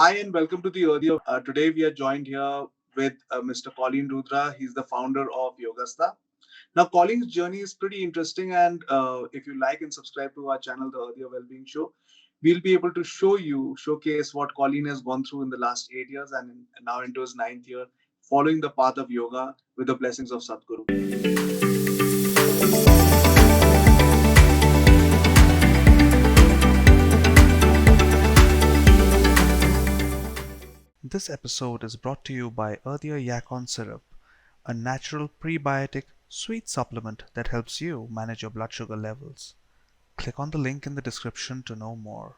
Hi and welcome to the Earthier. Today we are joined here with Mr. Colin Rudra. He's the founder of Yogasta. Now, Colin's journey is pretty interesting, and if you like and subscribe to our channel, the Earthier Wellbeing Show, we'll be able to showcase what Colin has gone through in the last 8 years and now into his ninth year, following the path of yoga with the blessings of Sadhguru. This episode is brought to you by Earthier Yacon Syrup, a natural prebiotic sweet supplement that helps you manage your blood sugar levels. Click on the link in the description to know more.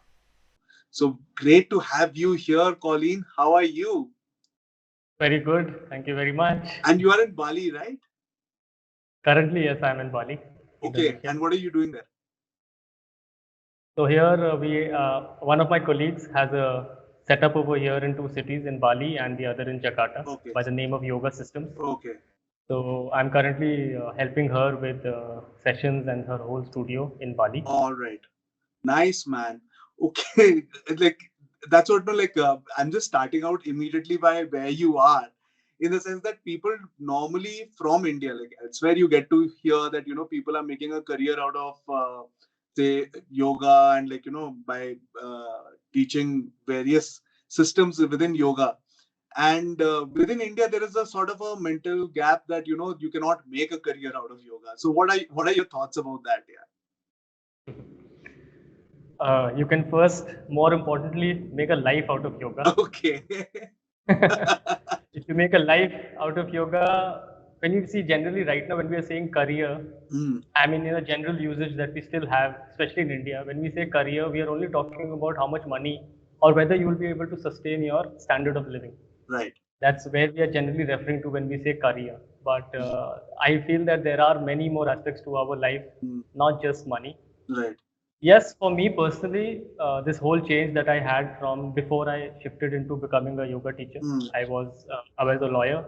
So great to have you here, Colin. How are you? Very good. Thank you very much. And you are in Bali, right? Currently, yes, I'm in Bali. Okay. Indonesia. And what are you doing there? So here one of my colleagues has a setup over here in two cities, in Bali and the other in Jakarta, Okay. by the name of Yoga Systems. Okay. So I'm currently helping her with sessions and her whole studio in Bali. All right. Nice, man. Okay. Like, that's what, I'm just starting out immediately by where you are, in the sense that people normally from India, like, it's where you get to hear that, people are making a career out of, say, yoga and, by teaching various systems within yoga. And within India, there is a sort of a mental gap that, you cannot make a career out of yoga. So what are your thoughts about that? Yeah. You can first, more importantly, make a life out of yoga. Okay. If you make a life out of yoga, when you see generally right now when we are saying career, I mean in a general usage that we still have, especially in India, when we say career, we are only talking about how much money or whether you will be able to sustain your standard of living. Right. That's where we are generally referring to when we say career. But I feel that there are many more aspects to our life, not just money. Right. Yes, for me personally, this whole change that I had from before I shifted into becoming a yoga teacher, I was a lawyer.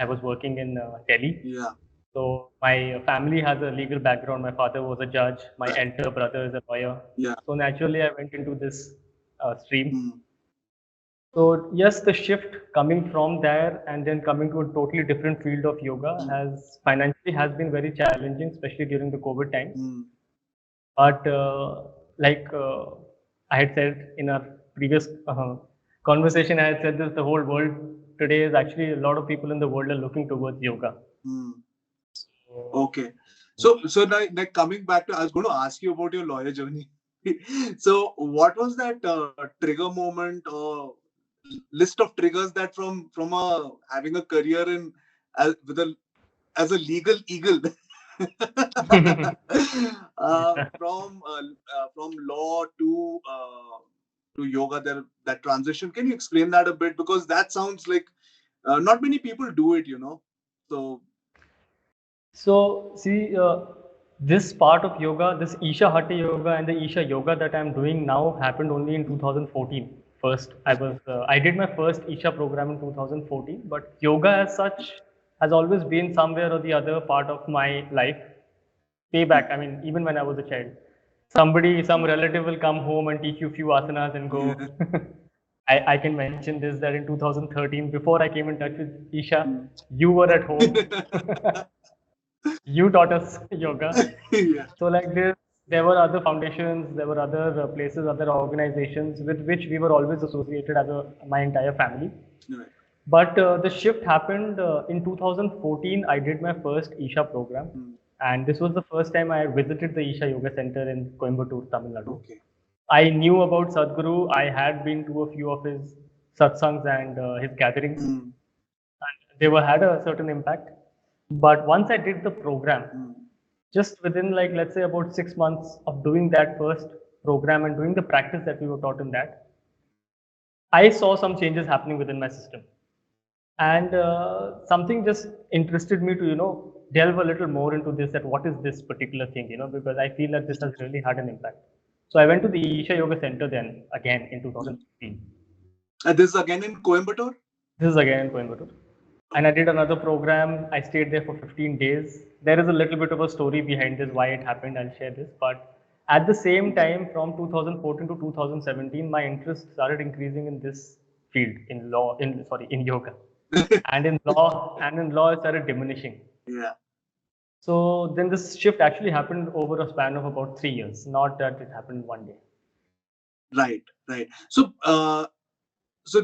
I was working in Delhi. Yeah. So my family has a legal background. My father was a judge. My elder brother is a lawyer. Yeah. So naturally, I went into this stream. So yes, the shift coming from there and then coming to a totally different field of yoga has financially has been very challenging, especially during the COVID time. But I had said in our previous conversation, I had said this: the whole world today is actually a lot of people in the world are looking towards yoga. Okay. So like coming back to, I was going to ask you about your lawyer journey. So what was that trigger moment or list of triggers that from having a career in as a legal eagle from law to yoga, there, that transition, can you explain that a bit, because that sounds like not many people do it, so see, this part of yoga, this Isha Hatha yoga and the Isha yoga that I'm doing now happened only in 2014. First, I did my first Isha program in 2014, but yoga as such has always been somewhere or the other part of my life. Payback, I mean, even when I was a child, some relative will come home and teach you a few asanas and go. I can mention this, that in 2013, before I came in touch with Isha, you were at home. You taught us yoga. Yeah. So like this, there were other foundations, there were other places, other organizations with which we were always associated as my entire family. Right. But the shift happened in 2014. I did my first Isha program. And this was the first time I visited the Isha Yoga Center in Coimbatore, Tamil Nadu. Okay. I knew about Sadhguru. I had been to a few of his satsangs and his gatherings. And they had a certain impact. But once I did the program, just within like, let's say about 6 months of doing that first program and doing the practice that we were taught in that, I saw some changes happening within my system. And something just interested me to, delve a little more into this, that what is this particular thing, because I feel that this has really had an impact. So I went to the Isha Yoga Center then again in 2015. This is again in Coimbatore? This is again in Coimbatore. And I did another program. I stayed there for 15 days. There is a little bit of a story behind this, why it happened. I'll share this. But At the same time, from 2014 to 2017, my interest started increasing in this field, in law, in yoga, and in law, it started diminishing. Yeah. So then this shift actually happened over a span of about 3 years, not that it happened one day. Right, right. So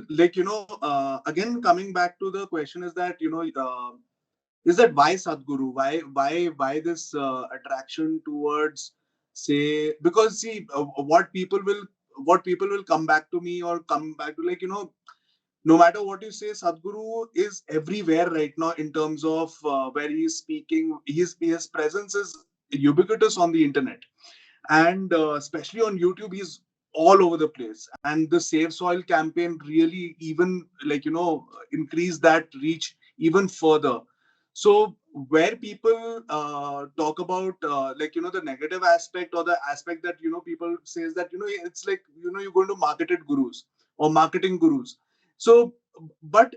like again coming back to the question is that is that why Sadhguru? Why this attraction towards, say, because see what people will come back to me or come back to, like, no matter what you say, Sadhguru is everywhere right now in terms of where he is speaking. His presence is ubiquitous on the internet, and especially on YouTube, he's all over the place. And the Save Soil campaign really even, like, increase that reach even further. So where people talk about the negative aspect, or the aspect that people says that it's like you're going to marketed gurus or marketing gurus. So but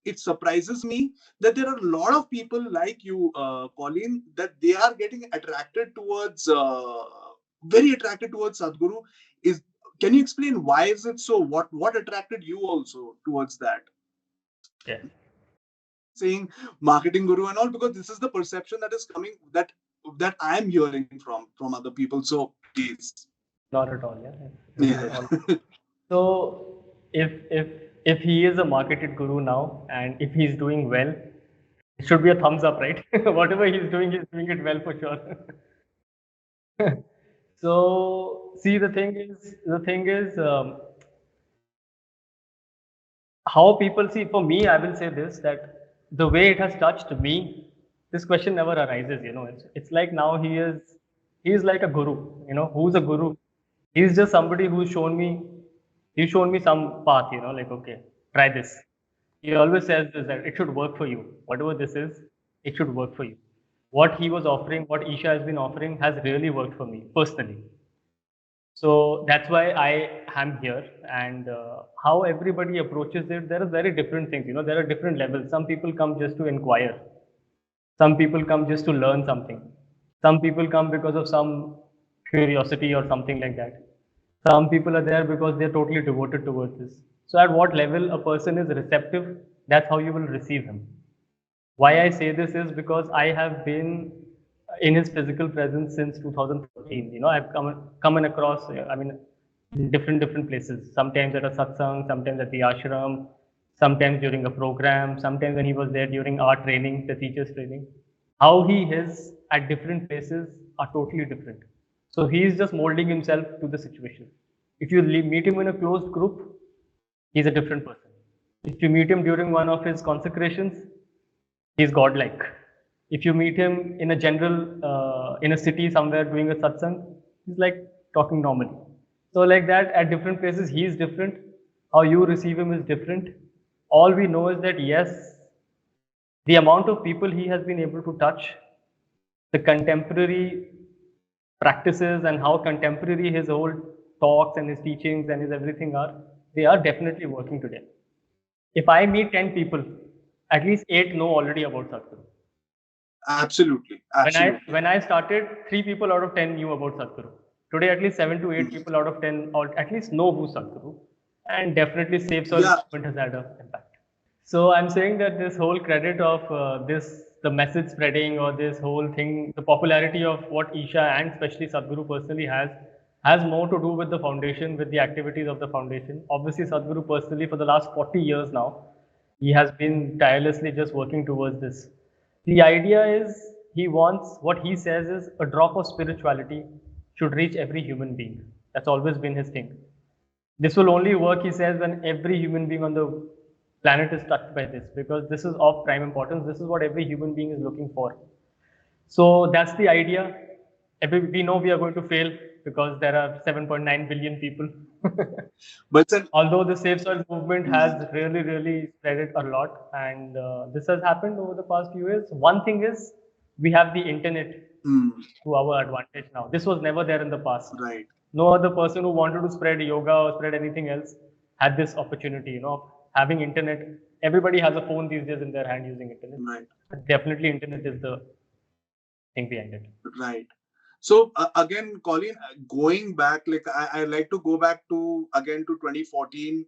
it surprises me that there are a lot of people like you, Colleen, that they are getting attracted towards, very attracted towards Sadhguru. Is Can you explain why is it so? What attracted you also towards that? Yeah. Saying marketing guru and all, because this is the perception that is coming, that I am hearing from other people. So please. Not at all, yeah. Yeah. So if he is a marketed guru now, and if he's doing well, it should be a thumbs up, right? Whatever he's doing it well for sure. So see, the thing is, how people see. For me, I will say this, that the way it has touched me, this question never arises. It's like now he is like a guru. Who's a guru? He's just somebody he's shown me some path. Like, okay, try this. He always says this, that it should work for you. Whatever this is, it should work for you. What he was offering, what Isha has been offering, has really worked for me personally. So that's why I am here. And how everybody approaches it, there are very different things. There are different levels. Some people come just to inquire. Some people come just to learn something. Some people come because of some curiosity or something like that. Some people are there because they're totally devoted towards this. So at what level a person is receptive, that's how you will receive him. Why I say this is because I have been in his physical presence since 2013. I've come across, I mean, in different places. Sometimes at a satsang, sometimes at the ashram, sometimes during a program, sometimes when he was there during our training, the teachers' training. How he is at different places are totally different. So he is just molding himself to the situation. If you meet him in a closed group, he's a different person. If you meet him during one of his consecrations, he's godlike. If you meet him in a in a city somewhere doing a satsang, he's like talking normally. So like that, at different places, he is different. How you receive him is different. All we know is that yes, the amount of people he has been able to touch, the contemporary practices and how contemporary his whole talks and his teachings and his everything are, they are definitely working today. If I meet 10 people, at least 8 know already about Sadhguru. Absolutely, absolutely. When I started, 3 people out of 10 knew about Sadhguru. Today, at least 7 to 8 people out of 10 or at least know who Sadhguru, and definitely Safe Soil Yeah. movement has had an impact. So I'm saying that this whole credit of the message spreading, or this whole thing, the popularity of what Isha and especially Sadhguru personally has more to do with the foundation, with the activities of the foundation. Obviously, Sadhguru personally, for the last 40 years now, he has been tirelessly just working towards this. The idea is, he wants, what he says is, a drop of spirituality should reach every human being. That's always been his thing. This will only work, he says, when every human being on the planet is touched by this, because this is of prime importance. This is what every human being is looking for. So that's the idea. We know we are going to fail because there are 7.9 billion people. But then, Although the Safe Soil movement has really spread it a lot, and this has happened over the past few years. One thing is, we have the internet to our advantage now. This was never there in the past. right, No other person who wanted to spread yoga or spread anything else had this opportunity, of having internet. Everybody has a phone these days in their hand using internet. right, But definitely internet is the thing behind it. right. So again, Colin, going back, like I like to go back to again to 2014.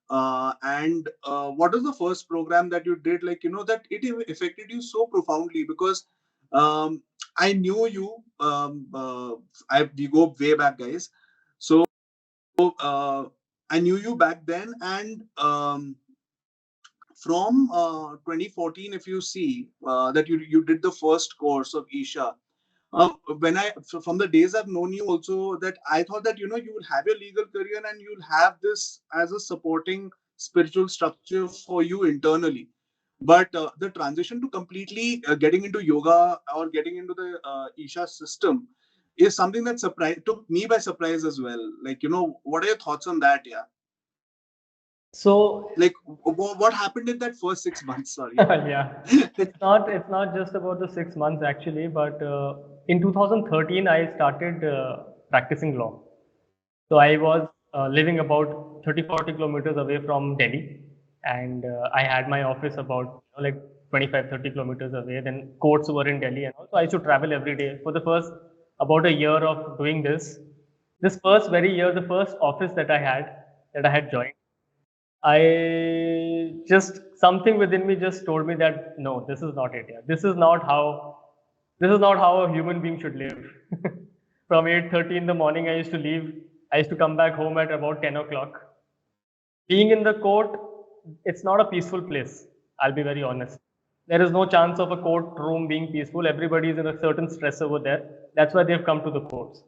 And what was the first program that you did? Like, that it affected you so profoundly because I knew you. We go way back, guys. So I knew you back then, and from 2014, if you see that you did the first course of Isha. When from the days I've known you also, that I thought that you will have your legal career and you'll have this as a supporting spiritual structure for you internally. But the transition to completely getting into yoga or getting into the Isha system is something that took me by surprise as well. Like, what are your thoughts on that? Yeah. So Like, what happened in that first 6 months? Sorry. yeah, it's not just about the 6 months actually, but in 2013 I started practicing law. So I was living about 30-40 kilometers away from Delhi, and I had my office about like 25-30 kilometers away. Then courts were in Delhi, and also I used to travel every day for the first about a year of doing this. This first very year, the first office that I had joined, I just something within me just told me that no, this is not it. Yeah. This is not how a human being should live. From 8:30 in the morning, I used to leave. I used to come back home at about 10 o'clock. Being in the court, it's not a peaceful place. I'll be very honest. There is no chance of a courtroom being peaceful. Everybody is in a certain stress over there. That's why they've come to the courts.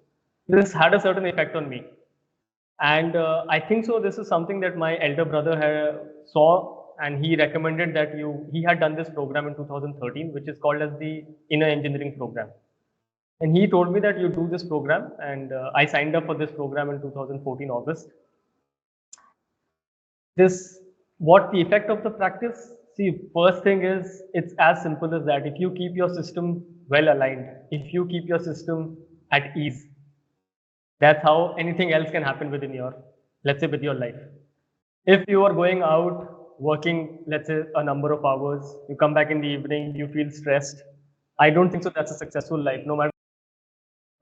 This had a certain effect on me. And I think so. This is something that my elder brother saw, and he recommended that he had done this program in 2013, which is called as the Inner Engineering Program. And he told me that you do this program, and I signed up for this program in 2014 August. This, what the effect of the practice? See, first thing is it's as simple as that. If you keep your system well aligned, if you keep your system at ease, that's how anything else can happen within your, let's say, with your life. If you are going out working, let's say, a number of hours, you come back in the evening, you feel stressed. I don't think so that's a successful life, no matter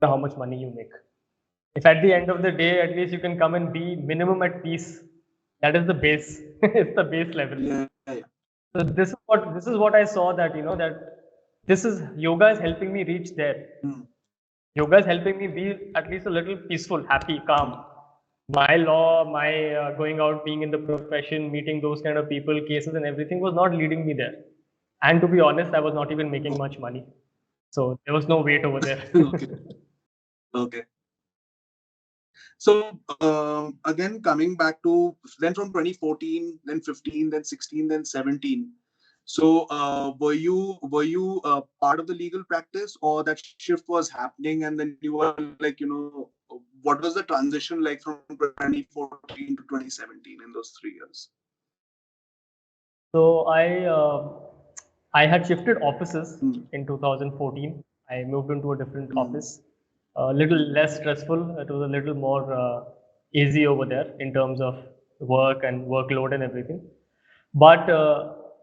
how much money you make. If at the end of the day, at least you can come and be minimum at peace, that is the base. It's the base level. Yeah. So this is what I saw, that that this is yoga is helping me reach there. Yoga is helping me be at least a little peaceful, happy, calm. My law, my going out, being in the profession, meeting those kind of people, cases, and everything was not leading me there. And to be honest, I was not even making much money. So there was no weight over there. Okay. Okay. So again, coming back to then from 2014, then 15, then 16, then 17. So were you part of the legal practice, or that shift was happening, and then you were like, what was the transition like from 2014 to 2017 in those 3 years? So I had shifted offices in 2014. I moved into a different office, a little less stressful. It was a little more easy over there in terms of work and workload and everything. But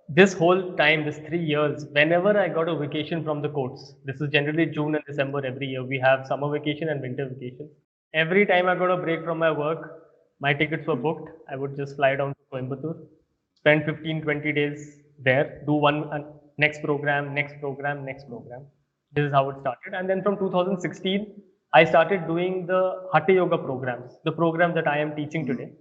this whole time, this 3 years, whenever I got a vacation from the courts, this is generally June and December every year. We have summer vacation and winter vacation. Every time I got a break from my work, my tickets were booked. I would just fly down to Coimbatore, spend 15, 20 days there, do one next program, next program, next program. This is how it started. And then from 2016, I started doing the Hatha Yoga programs, the programs that I am teaching today.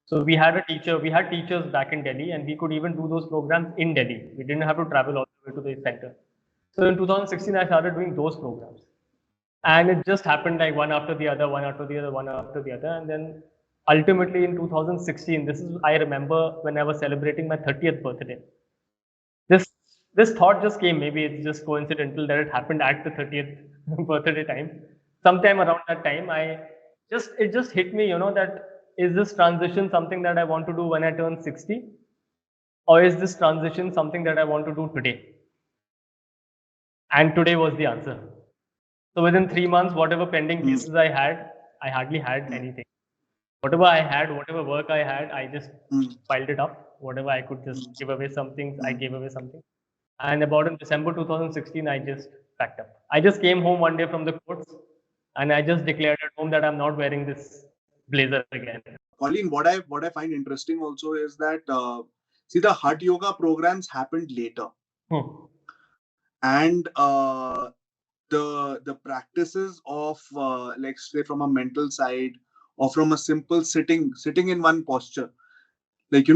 So we had teachers back in Delhi, and we could even do those programs in Delhi. We didn't have to travel all the way to the center. So in 2016, I started doing those programs. And it just happened like one after the other, one after the other, one after the other. And then ultimately in 2016, I remember when I was celebrating my 30th birthday. This this thought just came. Maybe it's just coincidental that it happened at the 30th birthday time. Sometime around that time, it just hit me, that is this transition something that I want to do when I turn 60? Or is this transition something that I want to do today? And today was the answer. So within 3 months, whatever pending cases I had, I hardly had anything. Whatever I had, whatever work I had, I just piled it up. Whatever I could just give away some things, I gave away something. And about in December 2016, I just packed up. I just came home one day from the courts. and I just declared at home that I'm not wearing this blazer again. Colleen, what I find interesting also is that see, the Hatha Yoga programs happened later, and the practices of like say from a mental side or from a simple sitting in one posture, like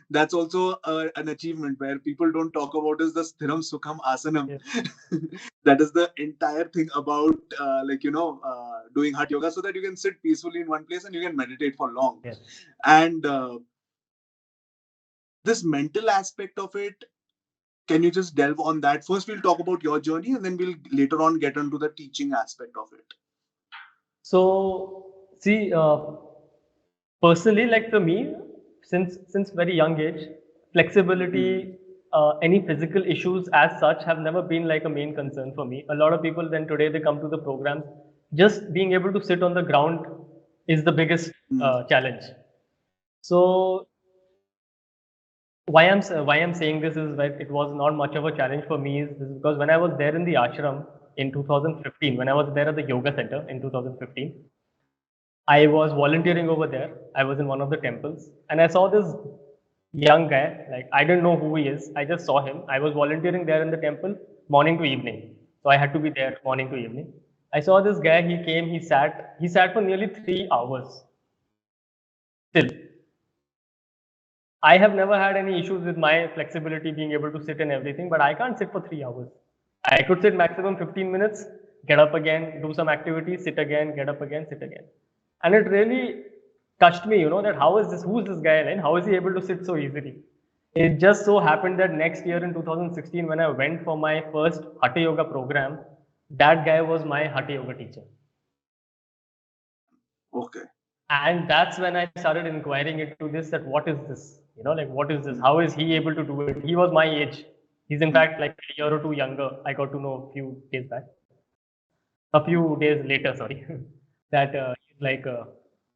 that's also an achievement where people don't talk about is the sthiram sukham asanam. Yes. That is the entire thing about like doing Hatha Yoga, so that you can sit peacefully in one place and you can meditate for long. Yes. And this mental aspect of it, can you just delve on that? First we'll talk about your journey, and then we'll later on get into the teaching aspect of it. So see, personally, like for me, since very young age, flexibility, any physical issues as such have never been like a main concern for me. A lot of people then today they come to the programs, just being able to sit on the ground is the biggest challenge. So why I'm saying this is that it was not much of a challenge for me is this is because when I was there in the ashram in 2015, when I was there at the yoga center in 2015, I was volunteering over there. I was in one of the temples and I saw this young guy. Like, I didn't know who he is. I just saw him. I was volunteering there in the temple morning to evening. So I had to be there morning to evening. I saw this guy. He came, he sat for nearly 3 hours. Still, I have never had any issues with my flexibility being able to sit and everything, but I can't sit for 3 hours. I could sit maximum 15 minutes, get up again, do some activity, sit again, get up again, sit again. And it really touched me, that who's this guy, and how is he able to sit so easily? It just so happened that next year in 2016, when I went for my first Hatha Yoga program, that guy was my Hatha Yoga teacher. Okay. And that's when I started inquiring into this, that what is this? Like what is this? How is he able to do it? He was my age. He's in fact like a year or two younger. I got to know a few days back. A few days later, sorry, that he's like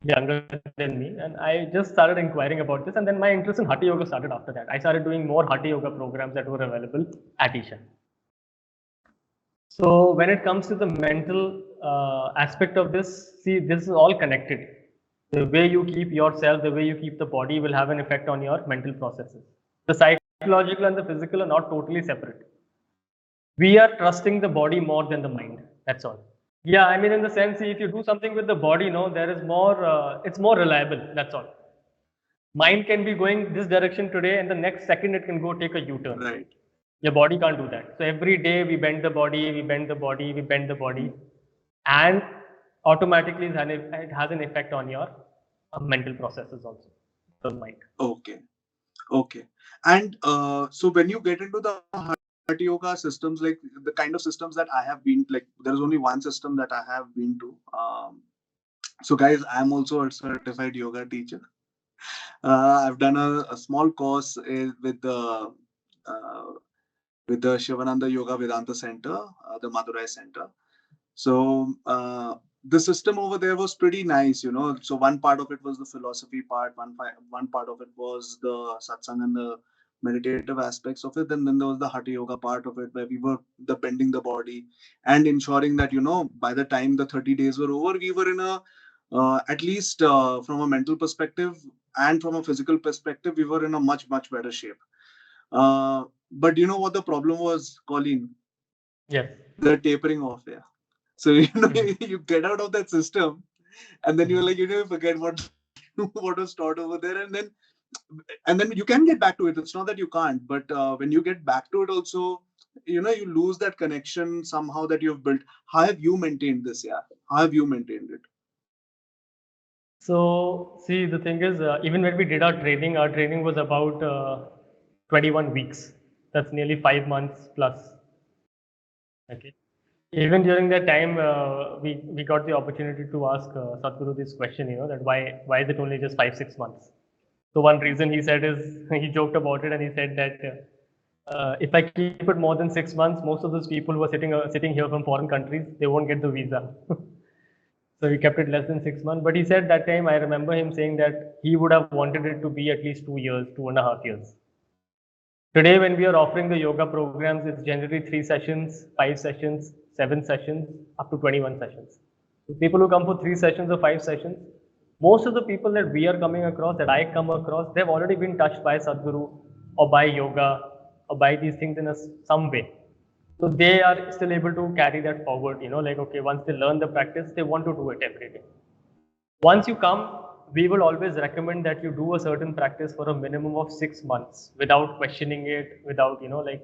younger than me. And I just started inquiring about this. And then my interest in Hatha Yoga started after that. I started doing more Hatha Yoga programs that were available at Isha. So when it comes to the mental aspect of this, see, this is all connected. The way you keep yourself, the way you keep the body will have an effect on your mental processes. The psychological and the physical are not totally separate. We are trusting the body more than the mind. That's all. Yeah, I mean, in the sense, if you do something with the body, there is more, it's more reliable. That's all. Mind can be going this direction today, and the next second it can go take a U-turn. Right. Your body can't do that. So every day we bend the body, we bend the body, we bend the body, and automatically it has an effect on your mental processes also, the mind. Okay. And so when you get into the Hatha Yoga systems, like the kind of systems that I have been, like there is only one system that I have been to. So guys, I'm also a certified yoga teacher. I've done a small course uh, with the Shivananda Yoga Vedanta Center, the Madurai Center. So the system over there was pretty nice. So one part of it was the philosophy part, one part of it was the satsang and the meditative aspects of it. And then there was the Hatha Yoga part of it, where we were the bending the body and ensuring that by the time the 30 days were over, we were in a at least from a mental perspective and from a physical perspective, we were in a much better shape. But you know what the problem was, Colleen? Yes. The tapering off, yeah. So you get out of that system, and then you're like, forget what what was taught over there, and then you can get back to it. It's not that you can't, but when you get back to it, also, you lose that connection somehow that you've built. How have you maintained this? Yeah, how have you maintained it? So see, the thing is, even when we did our training was about 21 weeks. That's nearly 5 months plus. Okay. Even during that time, we got the opportunity to ask Sadhguru this question, that why is it only just 5-6 months? So one reason he said is he joked about it and he said that if I keep it more than 6 months, most of those people who are sitting here from foreign countries, they won't get the visa. So he kept it less than 6 months. But he said that time, I remember him saying that he would have wanted it to be at least 2 years, 2.5 years. Today, when we are offering the yoga programs, it's generally 3 sessions, 5 sessions, 7 sessions, up to 21 sessions. People who come for 3 sessions or 5 sessions, most of the people that we are coming across, that I come across, they've already been touched by Sadhguru or by yoga or by these things in some way. So they are still able to carry that forward, like, okay, once they learn the practice, they want to do it every day. Once you come, we will always recommend that you do a certain practice for a minimum of 6 months without questioning it, without, like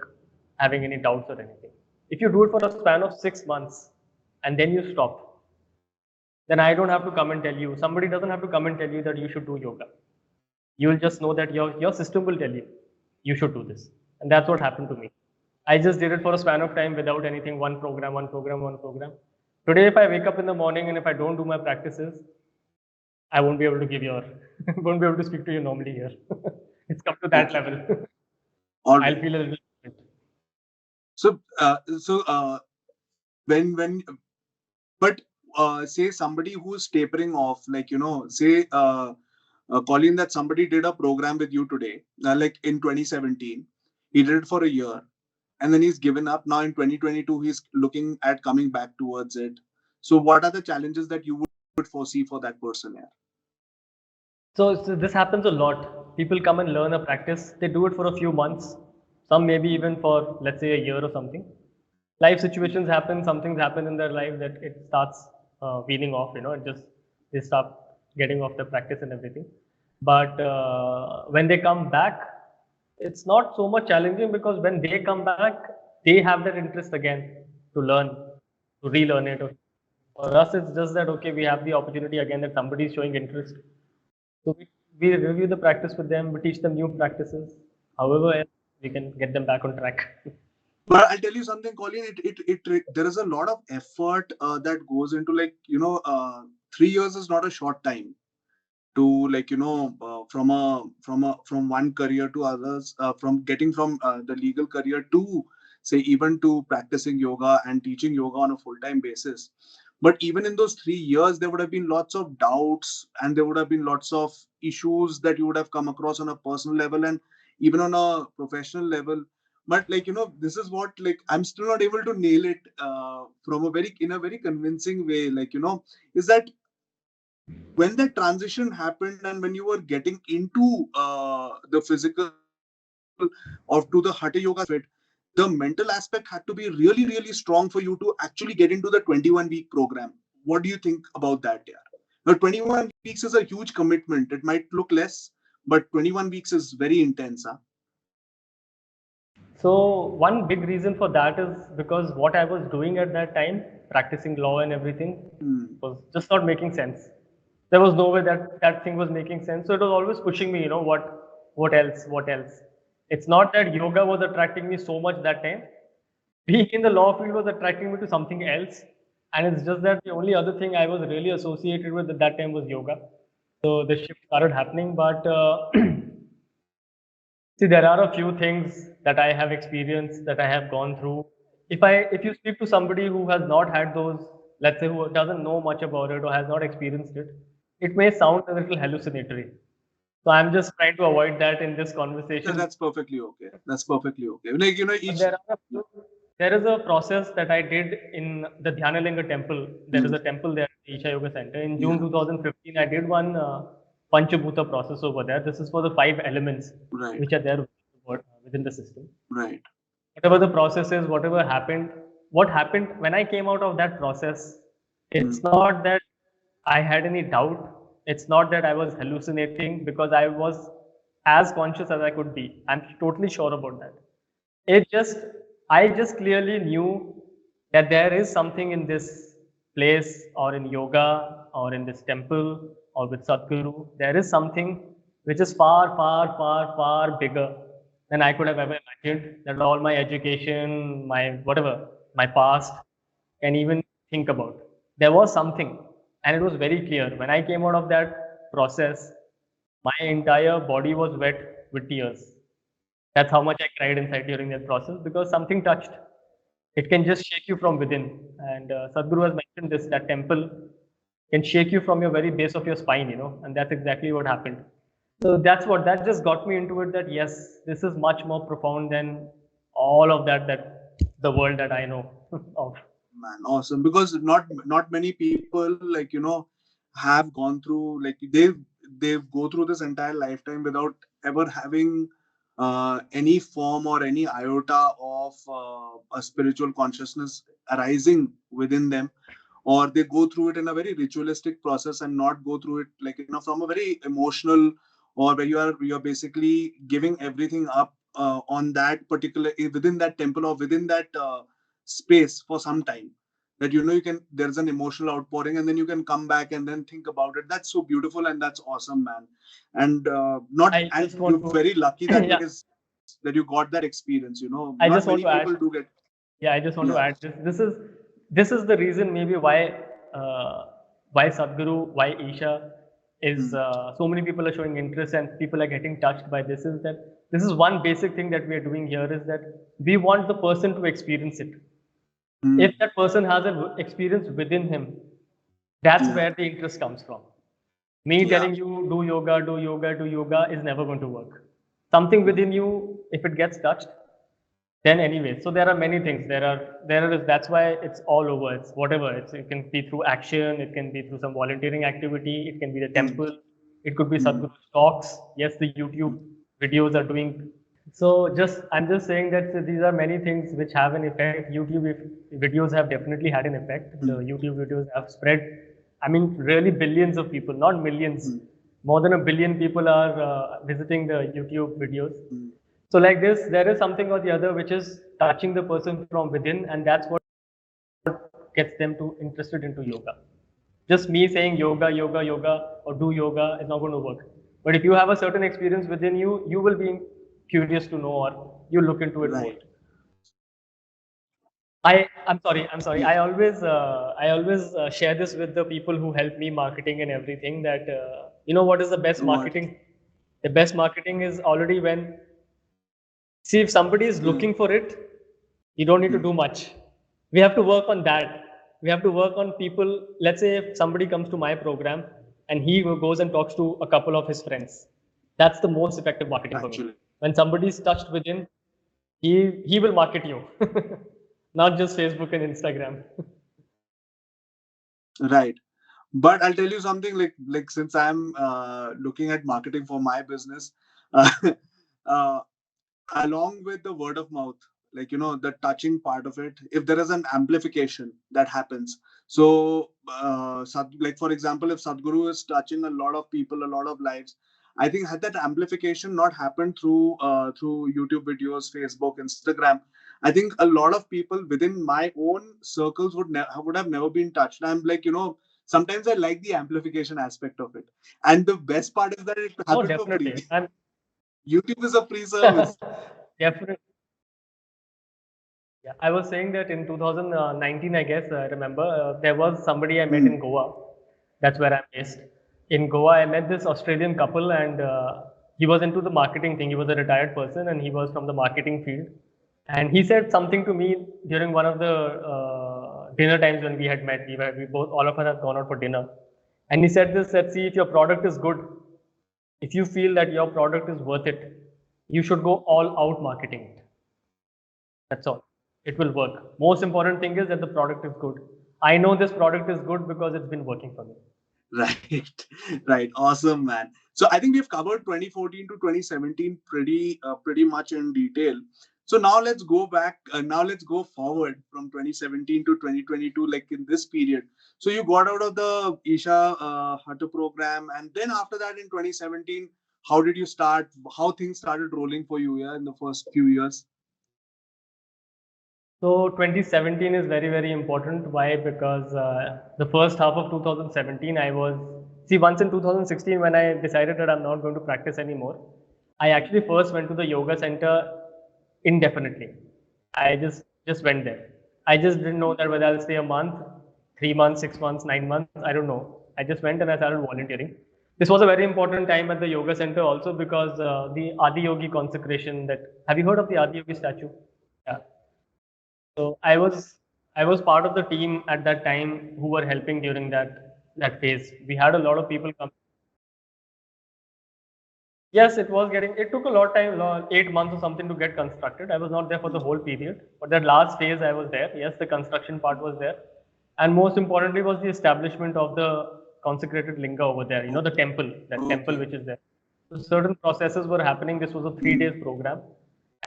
having any doubts or anything. If you do it for a span of 6 months and then you stop, then I don't have to come and tell you. Somebody doesn't have to come and tell you that you should do yoga. You will just know that your system will tell you, you should do this. And that's what happened to me. I just did it for a span of time without anything, one program, one program, one program. Today, if I wake up in the morning and if I don't do my practices, I won't be able to give your, won't be able to speak to you normally here. It's come to that level. All I'll right. feel a little different. So, when but say somebody who's tapering off, like say Colin, that somebody did a program with you today, like in 2017, he did it for a year, and then he's given up. Now in 2022, he's looking at coming back towards it. So, what are the challenges that you would foresee for that person here? So this happens a lot. People come and learn a practice. They do it for a few months. Some maybe even for, let's say, a year or something. Life situations happen. Some things happen in their life that it starts weaning off. And just they stop getting off the practice and everything. But when they come back, it's not so much challenging because when they come back, they have that interest again to learn, to relearn it. For us, it's just that okay, we have the opportunity again that somebody is showing interest, so we review the practice with them, we teach them new practices. However, else we can get them back on track. But I'll tell you something, Colin. There is a lot of effort that goes into, like 3 years is not a short time to, like from one career to others, from getting from the legal career to, say, even to practicing yoga and teaching yoga on a full-time basis. But even in those 3 years, there would have been lots of doubts, and there would have been lots of issues that you would have come across on a personal level and even on a professional level. But, like this is what, like, I'm still not able to nail it from a very in a very convincing way, like is that when that transition happened and when you were getting into the physical or to the hatha yoga side of it, the mental aspect had to be really, really strong for you to actually get into the 21-week program. What do you think about that? Yeah. Now, 21 weeks is a huge commitment. It might look less, but 21 weeks is very intense. Huh? So one big reason for that is because what I was doing at that time, practicing law and everything, was just not making sense. There was no way that that thing was making sense. So it was always pushing me, what else, what else. It's not that yoga was attracting me so much that time. Being in the law field was attracting me to something else. And it's just that the only other thing I was really associated with at that time was yoga. So the shift started happening. But see, there are a few things that I have experienced, that I have gone through. If you speak to somebody who has not had those, let's say who doesn't know much about it or has not experienced it, it may sound a little hallucinatory. So I'm just trying to avoid that in this conversation. That's perfectly okay. That's perfectly okay. Like But each. there is a process that I did in the Dhyanalinga temple. There is a temple there at the Isha Yoga Center. In June Yeah. 2015, I did one Panchabhuta process over there. This is for the 5 elements Right. which are there within the system. Right. Whatever the process is, whatever happened, what happened when I came out of that process, it's not that I had any doubt. It's not that I was hallucinating because I was as conscious as I could be. I'm totally sure about that. It just, I just clearly knew that there is something in this place or in yoga or in this temple or with Sadhguru. There is something which is far, far, far, far bigger than I could have ever imagined. That all my education, my whatever, my past can even think about. There was something, and it was very clear. When I came out of that process, my entire body was wet with tears. That's how much I cried inside during that process because something touched. It can just shake you from within. And Sadhguru has mentioned this, that temple can shake you from your very base of your spine, and that's exactly what happened. So that just got me into it that yes, this is much more profound than all of that, the world that I know of. man, awesome. Because not many people, like, have gone through, like, they've go through this entire lifetime without ever having any form or any iota of a spiritual consciousness arising within them, or they go through it in a very ritualistic process and not go through it, like, from a very emotional, or where you're basically giving everything up on that particular, within that temple or within that space for some time, that you can, there's an emotional outpouring, and then you can come back and then think about it. That's so beautiful, and that's awesome, man. And not I and just you're want to, very lucky that yeah, that you got that experience. I Not just want many to add, people do get. yeah, I just want to Yeah. add this. This is the reason maybe uh, why Sadhguru, why Isha is Hmm. so many people are showing interest and people are getting touched by this. Is that this is one basic thing that we are doing here is that we want the person to experience it. If Hmm. that person has an experience within him, that's Yeah. where the interest comes from. Me Yeah. telling you do yoga, do yoga, do yoga is never going to work. Something within you, if it gets touched, then anyway. So there are many things. There is that's why it's all over. It's whatever. It can be through action. It can be through some volunteering activity. It can be the Hmm. temple. It could be Hmm. Sadhguru's talks. Yes, the YouTube videos are doing. So I'm just saying that these are many things which have an effect. Videos have definitely had an effect. The Hmm. YouTube videos have spread. I mean, really billions of people, not millions. Hmm. More than a billion people are visiting the YouTube videos. Hmm. So like this, there is something or the other which is touching the person from within, and that's what gets them to interested into yoga. Just me saying yoga, yoga, yoga, or do yoga is not going to work. But if you have a certain experience within you, you will be curious to know, or you look into it more. Right. I'm sorry. Yeah. I always share this with the people who help me marketing and everything. That you know what is the best What? marketing? The best marketing is already when see if somebody is Hmm. looking for it, you don't need to Hmm. do much. We have to work on that. We have to work on people. Let's say if somebody comes to my program and he goes and talks to a couple of his friends, that's the most effective marketing for me. Actually. When somebody is touched within, he will market you, not just Facebook and Instagram. Right. But I'll tell you something, like since I'm looking at marketing for my business, uh, uh, along with the word of mouth, like, the touching part of it, if there is an amplification that happens. So like, for example, if Sadhguru is touching a lot of people, a lot of lives, I think had that amplification not happened through YouTube videos, Facebook, Instagram, I think a lot of people within my own circles would have never been touched. I'm like, sometimes I like the amplification aspect of it, and the best part is that it Oh, happens for free. definitely. And YouTube is a free service. definitely. Yeah, I was saying that in 2019, I guess, I remember, there was somebody I met Hmm. in Goa. That's where I'm based. In Goa, I met this Australian couple, and he was into the marketing thing. He was a retired person, and he was from the marketing field. And he said something to me during one of the dinner times when we had met. We both, all of us had gone out for dinner. And he said this, that see, if your product is good, if you feel that your product is worth it, you should go all out marketing it. That's all. It will work. Most important thing is that the product is good. I know this product is good because it's been working for me. Right, right. Awesome, man. So I think we've covered 2014 to 2017 pretty much in detail. So now let's go back. Now let's go forward from 2017 to 2022, like in this period. So you got out of the Isha Hatha program, and then after that in 2017, how did you start? How things started rolling for you? Yeah, in the first few years. So 2017 is very, very important. Why? Because the first half of 2017, I was, see, once in 2016, when I decided that I'm not going to practice anymore, I actually first went to the yoga center indefinitely. I just went there. I just didn't know that whether I'll stay a month, 3 months, 6 months, 9 months. I don't know. I just went and I started volunteering. This was a very important time at the yoga center also because the Adi Yogi consecration. That have you heard of the Adi Yogi statue? Yeah. So I was part of the team at that time who were helping during that phase. We had a lot of people come. Yes, it was getting. It took a lot of time, 8 months or something to get constructed. I was not there for the whole period, but that last phase I was there. Yes, the construction part was there, and most importantly was the establishment of the consecrated linga over there. You know, the temple, that temple which is there. So certain processes were happening. This was a 3 days program,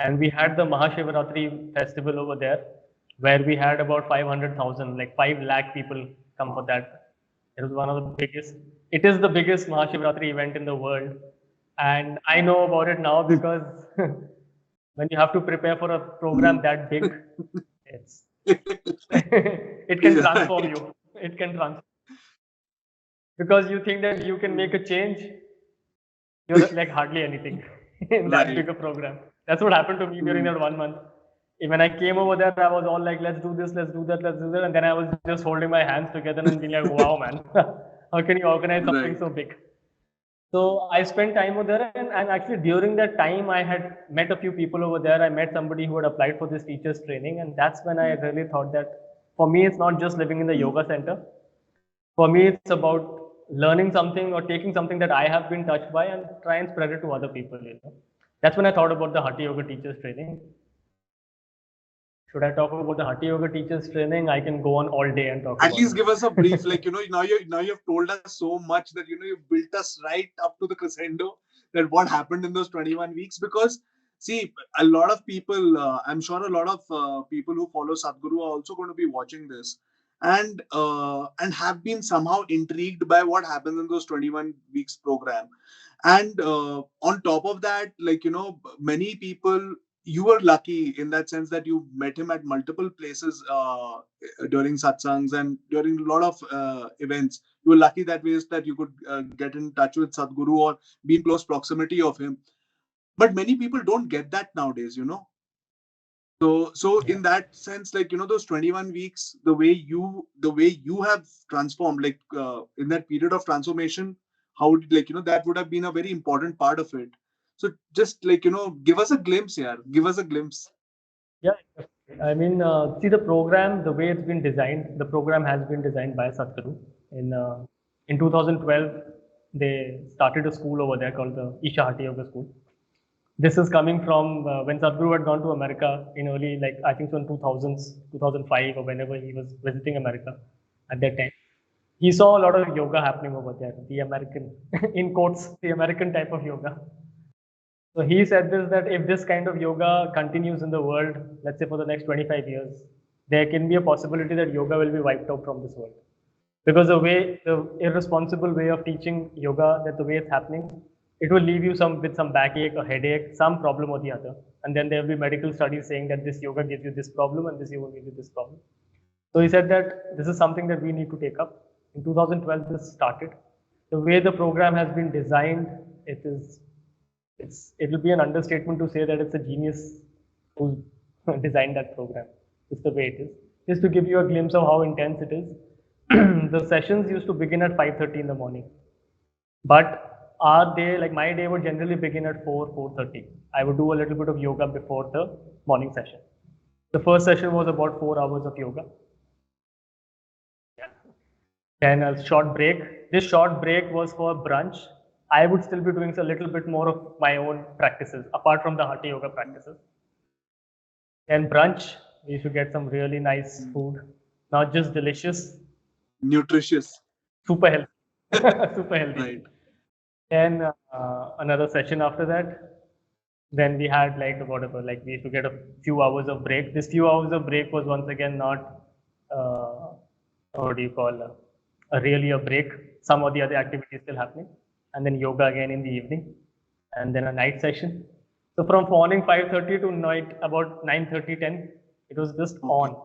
and we had the Mahashivratri festival over there, where we had about 500,000, like 5 lakh people come for that. It was one of the biggest. It is the biggest Mahashivratri event in the world, and I know about it now because when you have to prepare for a program that big, it's it can transform you. It can transform because you think that you can make a change. You're like hardly anything in that bigger program. That's what happened to me during that 1 month. When I came over there, I was all like, let's do this, let's do that, let's do that. And then I was just holding my hands together and being like, wow, man, how can you organize something so big? So I spent time over there, and actually during that time, I had met a few people over there. I met somebody who had applied for this teacher's training, and that's when I really thought that for me, it's not just living in the yoga center. For me, it's about learning something or taking something that I have been touched by and try and spread it to other people. That's when I thought about the Hatha Yoga teachers training. Should I talk about the Hatha Yoga teachers training? I can go on all day and talk about it. At least give us a brief, like, now you've told us so much that, you've built us right up to the crescendo that what happened in those 21 weeks. Because, see, a lot of people, I'm sure a lot of people who follow Sadhguru are also going to be watching this and have been somehow intrigued by what happens in those 21 weeks program. And on top of that, like, many people, you were lucky in that sense that you met him at multiple places during satsangs and during a lot of events. You were lucky that ways that you could get in touch with Sadhguru or be in close proximity of him. But many people don't get that nowadays. So in that sense, like, those 21 weeks, the way you have transformed, like, in that period of transformation, how did, like, that would have been a very important part of it. So just, like, give us a glimpse here. Give us a glimpse. Yeah, I mean, see the program, the way it's been designed. The program has been designed by Sadhguru. In 2012, they started a school over there called the Isha Yoga School. This is coming from when Sadhguru had gone to America in early, like I think so in 2000s, 2005, or whenever he was visiting America at that time. He saw a lot of yoga happening over there, the American, in quotes, the American type of yoga. So he said this that if this kind of yoga continues in the world, let's say for the next 25 years, there can be a possibility that yoga will be wiped out from this world. Because the irresponsible way of teaching yoga, that the way it's happening, it will leave you with some backache or headache, some problem or the other. And then there will be medical studies saying that this yoga gives you this problem and this yoga gives you this problem. So he said that this is something that we need to take up. In 2012, this started. The way the program has been designed, it will be an understatement to say that it's a genius who designed that program. It's the way it is. Just to give you a glimpse of how intense it is, the sessions used to begin at 5:30 in the morning, but our day, like my day, would generally begin at 4:30. I would do a little bit of yoga before the morning session. The first session was about 4 hours of yoga. Then a short break. This short break was for brunch. I would still be doing a little bit more of my own practices apart from the Hatha Yoga practices. Then brunch, we should get some really nice food, not just delicious, Nutritious. super healthy, super healthy. Right. Then another session after that. Then we had like whatever, like we used to get a few hours of break. This few hours of break was once again not, what do you call, really a break. Some of the other activities still happening. And then yoga again in the evening. And then a night session. So from morning 5:30 to night about 9:30, 10, it was just on.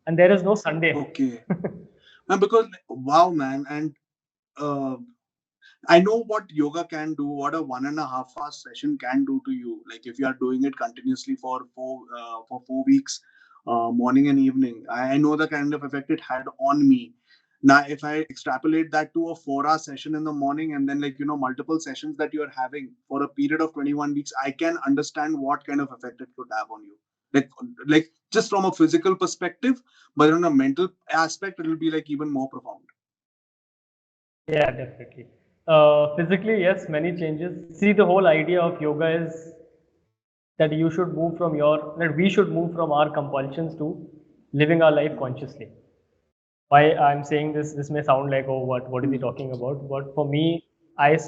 And there is no Sunday. Okay. Because, wow, man. And uh, I know what yoga can do, what a 1.5 hour session can do to you. Like, if you are doing it continuously for 4 weeks, morning and evening, I know the kind of effect it had on me. Now, if I extrapolate that to a 4 hour session in the morning and then, like, multiple sessions that you are having for a period of 21 weeks, I can understand what kind of effect it could have on you. Like just from a physical perspective, but on a mental aspect, it will be like even more profound. Yeah, definitely. Physically, yes, many changes. See, the whole idea of yoga is that you should move from your, that we should move from our compulsions to living our life consciously. Why I'm saying this may sound like, oh, what is he talking about? But for me, I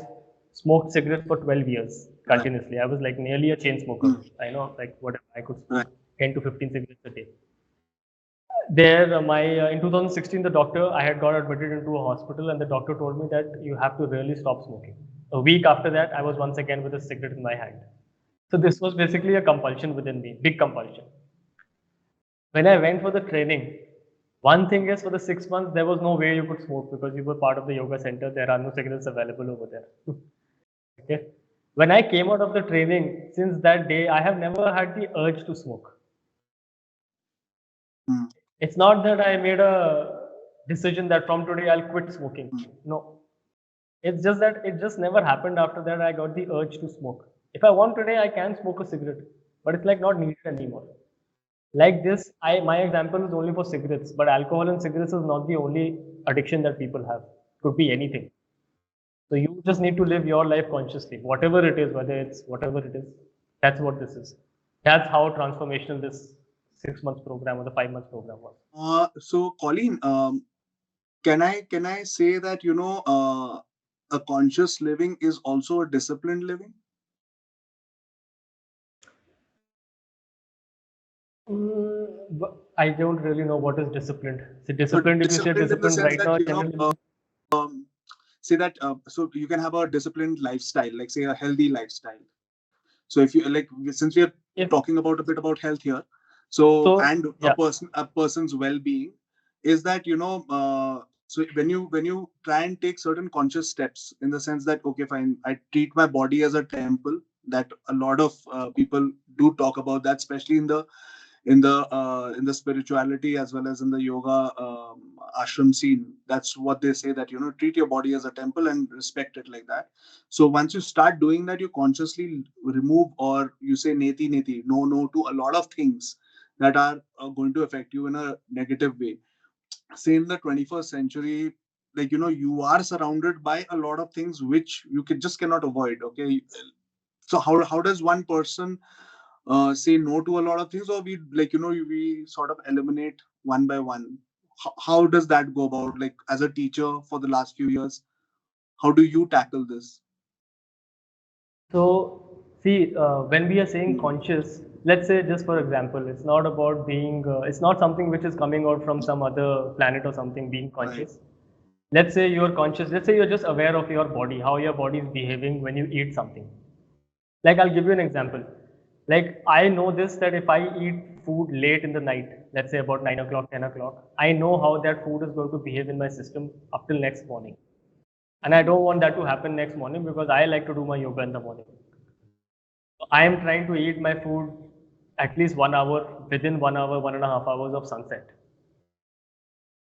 smoked cigarettes for 12 years continuously. I was like nearly a chain smoker. I know, like what I could smoke 10 to 15 cigarettes a day. There, in 2016, the doctor, I had got admitted into a hospital, and the doctor told me that you have to really stop smoking. A week after that, I was once again with a cigarette in my hand. So this was basically a compulsion within me, big compulsion. When I went for the training, one thing is for the 6 months, there was no way you could smoke because you were part of the yoga center. There are no cigarettes available over there. Okay. When I came out of the training, since that day, I have never had the urge to smoke. It's not that I made a decision that from today I'll quit smoking. No. It's just that it just never happened after that. I got the urge to smoke. If I want today, I can smoke a cigarette, but it's like not needed anymore. Like this, my example is only for cigarettes, but alcohol and cigarettes is not the only addiction that people have. Could be anything. So you just need to live your life consciously, whatever it is, whether it's whatever it is. That's what this is. That's how transformational this 6 months program or the 5 months program was. So Colleen, can I say that a conscious living is also a disciplined living? I don't really know what is disciplined. So So disciplined, if you say disciplined in the disciplined sense right that now, generally um, say that so you can have a disciplined lifestyle, like say a healthy lifestyle. So if you like, since we are if talking about a bit about health here, so and so, yeah. a person's well-being, is that so when you try and take certain conscious steps in the sense that okay fine, I treat my body as a temple, that a lot of people do talk about that, especially in the spirituality as well as in the yoga ashram scene. That's what they say, that treat your body as a temple and respect it like that. So once you start doing that, you consciously remove, or you say neti neti, no to a lot of things that are going to affect you in a negative way. Say in the 21st century, like you are surrounded by a lot of things which you just cannot avoid. Okay, so how does one person say no to a lot of things, or we we sort of eliminate one by one? How does that go about, like as a teacher for the last few years? How do you tackle this? So, see, when we are saying conscious, let's say just for example, it's not about being, it's not something which is coming out from some other planet or something being Right. conscious. Let's say you're conscious, let's say you're just aware of your body, how your body is behaving when you eat something. Like, I'll give you an example. Like, I know this that if I eat food late in the night, let's say about 9 o'clock, 10 o'clock, I know how that food is going to behave in my system up till next morning. And I don't want that to happen next morning because I like to do my yoga in the morning. I am trying to eat my food at least 1 hour, within 1 hour, 1.5 hours of sunset.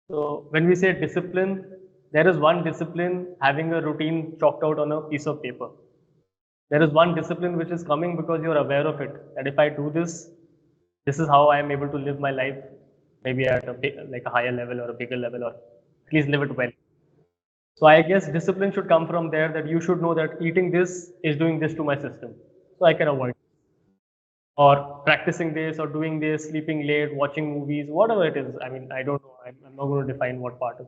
So when we say discipline, there is one discipline having a routine chalked out on a piece of paper. There is one discipline which is coming because you're aware of it. That if I do this, this is how I am able to live my life, maybe at a like a higher level or a bigger level, or at least live it well. So I guess discipline should come from there, that you should know that eating this is doing this to my system. So I can avoid, or practicing this, or doing this, sleeping late, watching movies, whatever it is. I mean, I don't know. I'm not going to define what part of.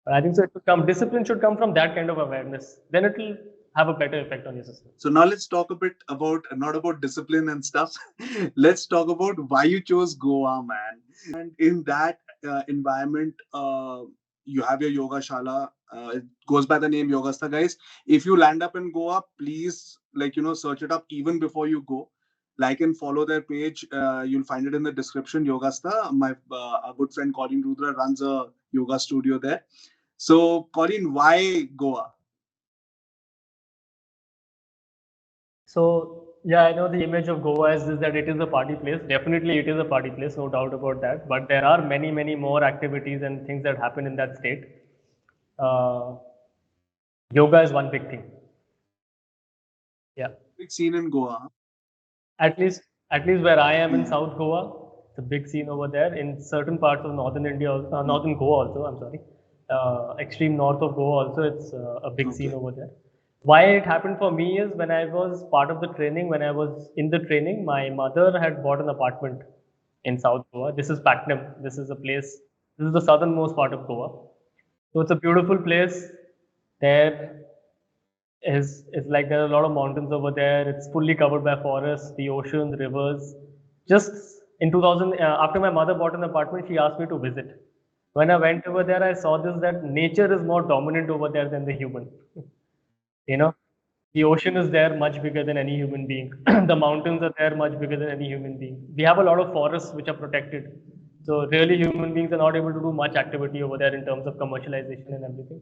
But I think so. It should come. Discipline should come from that kind of awareness. Then it will have a better effect on your system. So now let's talk a bit about, not about discipline and stuff. Let's talk about why you chose Goa, man. And in that environment, you have your yoga shala. It goes by the name Yogastha, guys. If you land up in Goa, please search it up even before you go. Like and follow their page. You'll find it in the description. Yogastha. My a good friend Colin Rudra runs a yoga studio there. So Colin, why Goa? So yeah, I know the image of Goa is that it is a party place. Definitely, it is a party place, no doubt about that. But there are many, many more activities and things that happen in that state. Uh, Yoga is one big thing. Yeah. Big scene in Goa. At least, at least where I am in South Goa, it's a big scene over there. In certain parts of northern India, northern Goa also. I'm sorry. extreme north of Goa also. It's a big scene over there. Why it happened for me is when I was part of the training, when I was in the training, my mother had bought an apartment in South Goa. This is Patnam. This is a place, this is the southernmost part of Goa. So it's a beautiful place. There is like there are a lot of mountains over there. It's fully covered by forests, the ocean, the rivers. Just in 2000, after my mother bought an apartment, she asked me to visit. When I went over there, I saw this that nature is more dominant over there than the human. You know, the ocean is there much bigger than any human being. The mountains are there much bigger than any human being. We have a lot of forests which are protected. So really human beings are not able to do much activity over there in terms of commercialization and everything.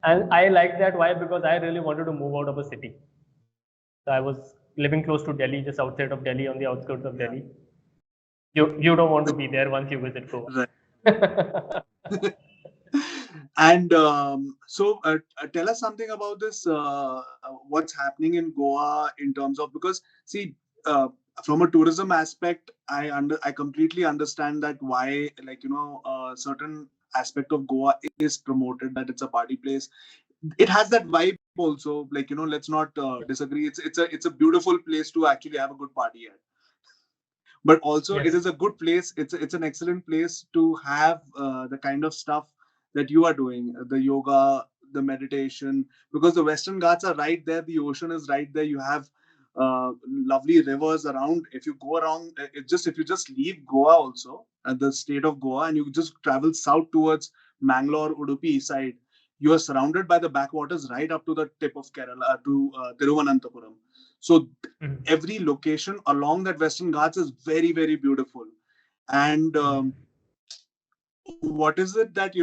And I like that. Why? Because I really wanted to move out of a city. So I was living close to Delhi, just outside of Delhi, on the outskirts of Delhi. You don't want to be there once you visit Goa. Right. And tell us something about this. What's happening in Goa in terms of, because see, from a tourism aspect, I completely understand that why, like, certain aspect of Goa is promoted, that it's a party place. It has that vibe also. Like, let's not disagree. It's a beautiful place to actually have a good party at, but also it Yes. is a good place. It's an excellent place to have the kind of stuff that you are doing, the yoga, the meditation, because the Western Ghats are right there, the ocean is right there, you have lovely rivers around. If you go around, if you just leave Goa also, the state of Goa, and you just travel south towards Mangalore, Udupi side, you are surrounded by the backwaters right up to the tip of Kerala, to Tiruvananthapuram. So every location along that Western Ghats is very, very beautiful. And what is it that,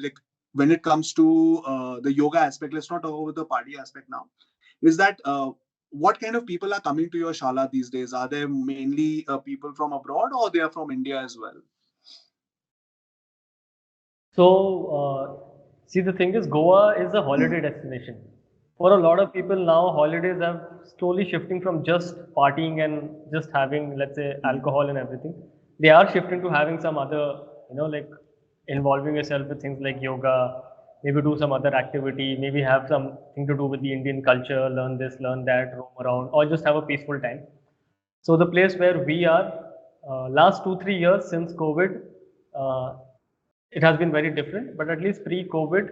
like, when it comes to the yoga aspect, let's not talk about the party aspect now, is that what kind of people are coming to your shala these days? Are they mainly people from abroad, or they are from India as well? So, see, the thing is, Goa is a holiday destination. For a lot of people now, holidays are slowly shifting from just partying and just having, let's say, alcohol and everything. They are shifting to having some other, like involving yourself with things like yoga, maybe do some other activity, maybe have something to do with the Indian culture, learn this, learn that, roam around, or just have a peaceful time. So the place where we are, last 2 3 years since COVID, uh, it has been very different. But at least pre-COVID,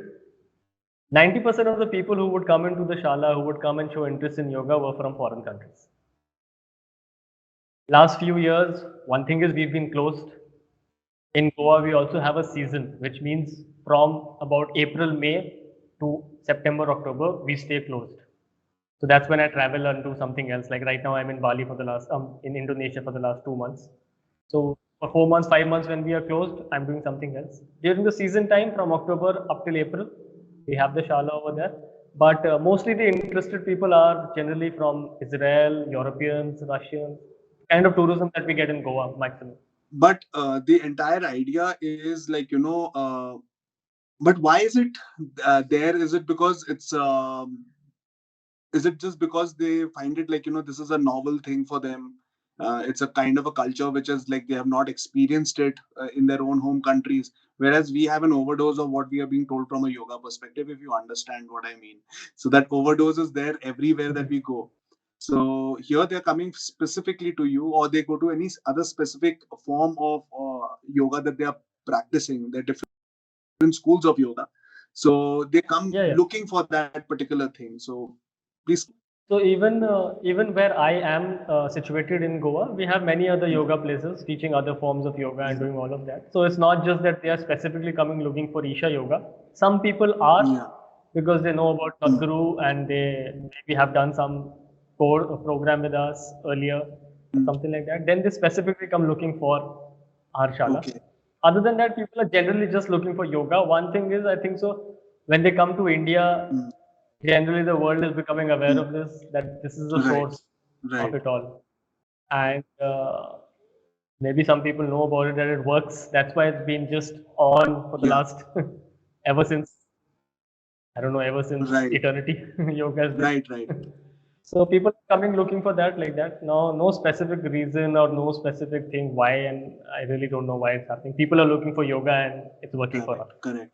90% of the people who would come into the shala, who would come and show interest in yoga, were from foreign countries. Last few years, one thing is we've been closed. In Goa, we also have a season, which means from about April, May to September, October, we stay closed. So that's when I travel and do something else. Like right now, I'm in Bali for the last, in Indonesia for the last 2 months. So for 4 months, 5 months when we are closed, I'm doing something else. During the season time, from October up till April, we have the shala over there. But mostly the interested people are generally from Israel, Europeans, Russians, kind of tourism that we get in Goa maximum. But the entire idea is like, but why is it there? Is it because is it just because they find it like, this is a novel thing for them? It's a kind of a culture which is like they have not experienced it in their own home countries, whereas we have an overdose of what we are being told from a yoga perspective, if you understand what I mean. So that overdose is there everywhere that we go. So here they're coming specifically to you, or they go to any other specific form of yoga that they are practicing. There are different schools of yoga, so they come Yeah, yeah. looking for that particular thing. So please. So even where I am situated in Goa, we have many other yoga places teaching other forms of yoga and Yeah. doing all of that. So it's not just that they are specifically coming looking for Isha yoga. Some people are Yeah. because they know about Sadhguru and they maybe have done some core program with us earlier or something like that. Then they specifically come looking for our shala. Okay. Other than that, people are generally just looking for yoga. One thing is, I think so, when they come to India, Mm. generally the world is becoming aware Mm. of this, that this is the Right. source of Right. it all. And maybe some people know about it, that it works. That's why it's been just on for the Yeah. last, ever since, I don't know, ever since Right. eternity, yoga has Right. Right. been. So people are coming looking for that like that. No specific reason or no specific thing why, and I really don't know why it's happening. People are looking for yoga and it's working for us. Correct.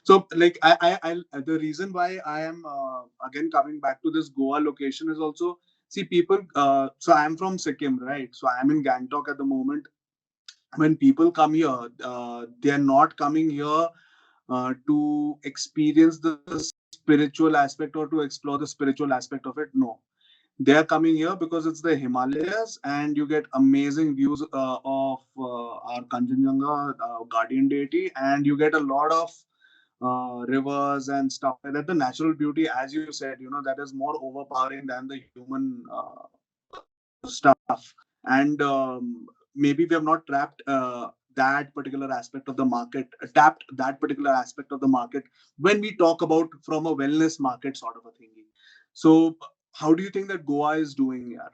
So, like, the reason why I am again coming back to this Goa location is also, see, people. So I'm from Sikkim, right? So I'm in Gangtok at the moment. When people come here, they are not coming here to experience the spiritual aspect or to explore the spiritual aspect of it. No, they are coming here because it's the Himalayas and you get amazing views of our Kanchenjunga guardian deity, and you get a lot of rivers and stuff like that. The natural beauty, as you said, that is more overpowering than the human stuff. And maybe we have not that particular aspect of the market, tapped that particular aspect of the market when we talk about from a wellness market sort of a thingy. So, how do you think that Goa is doing here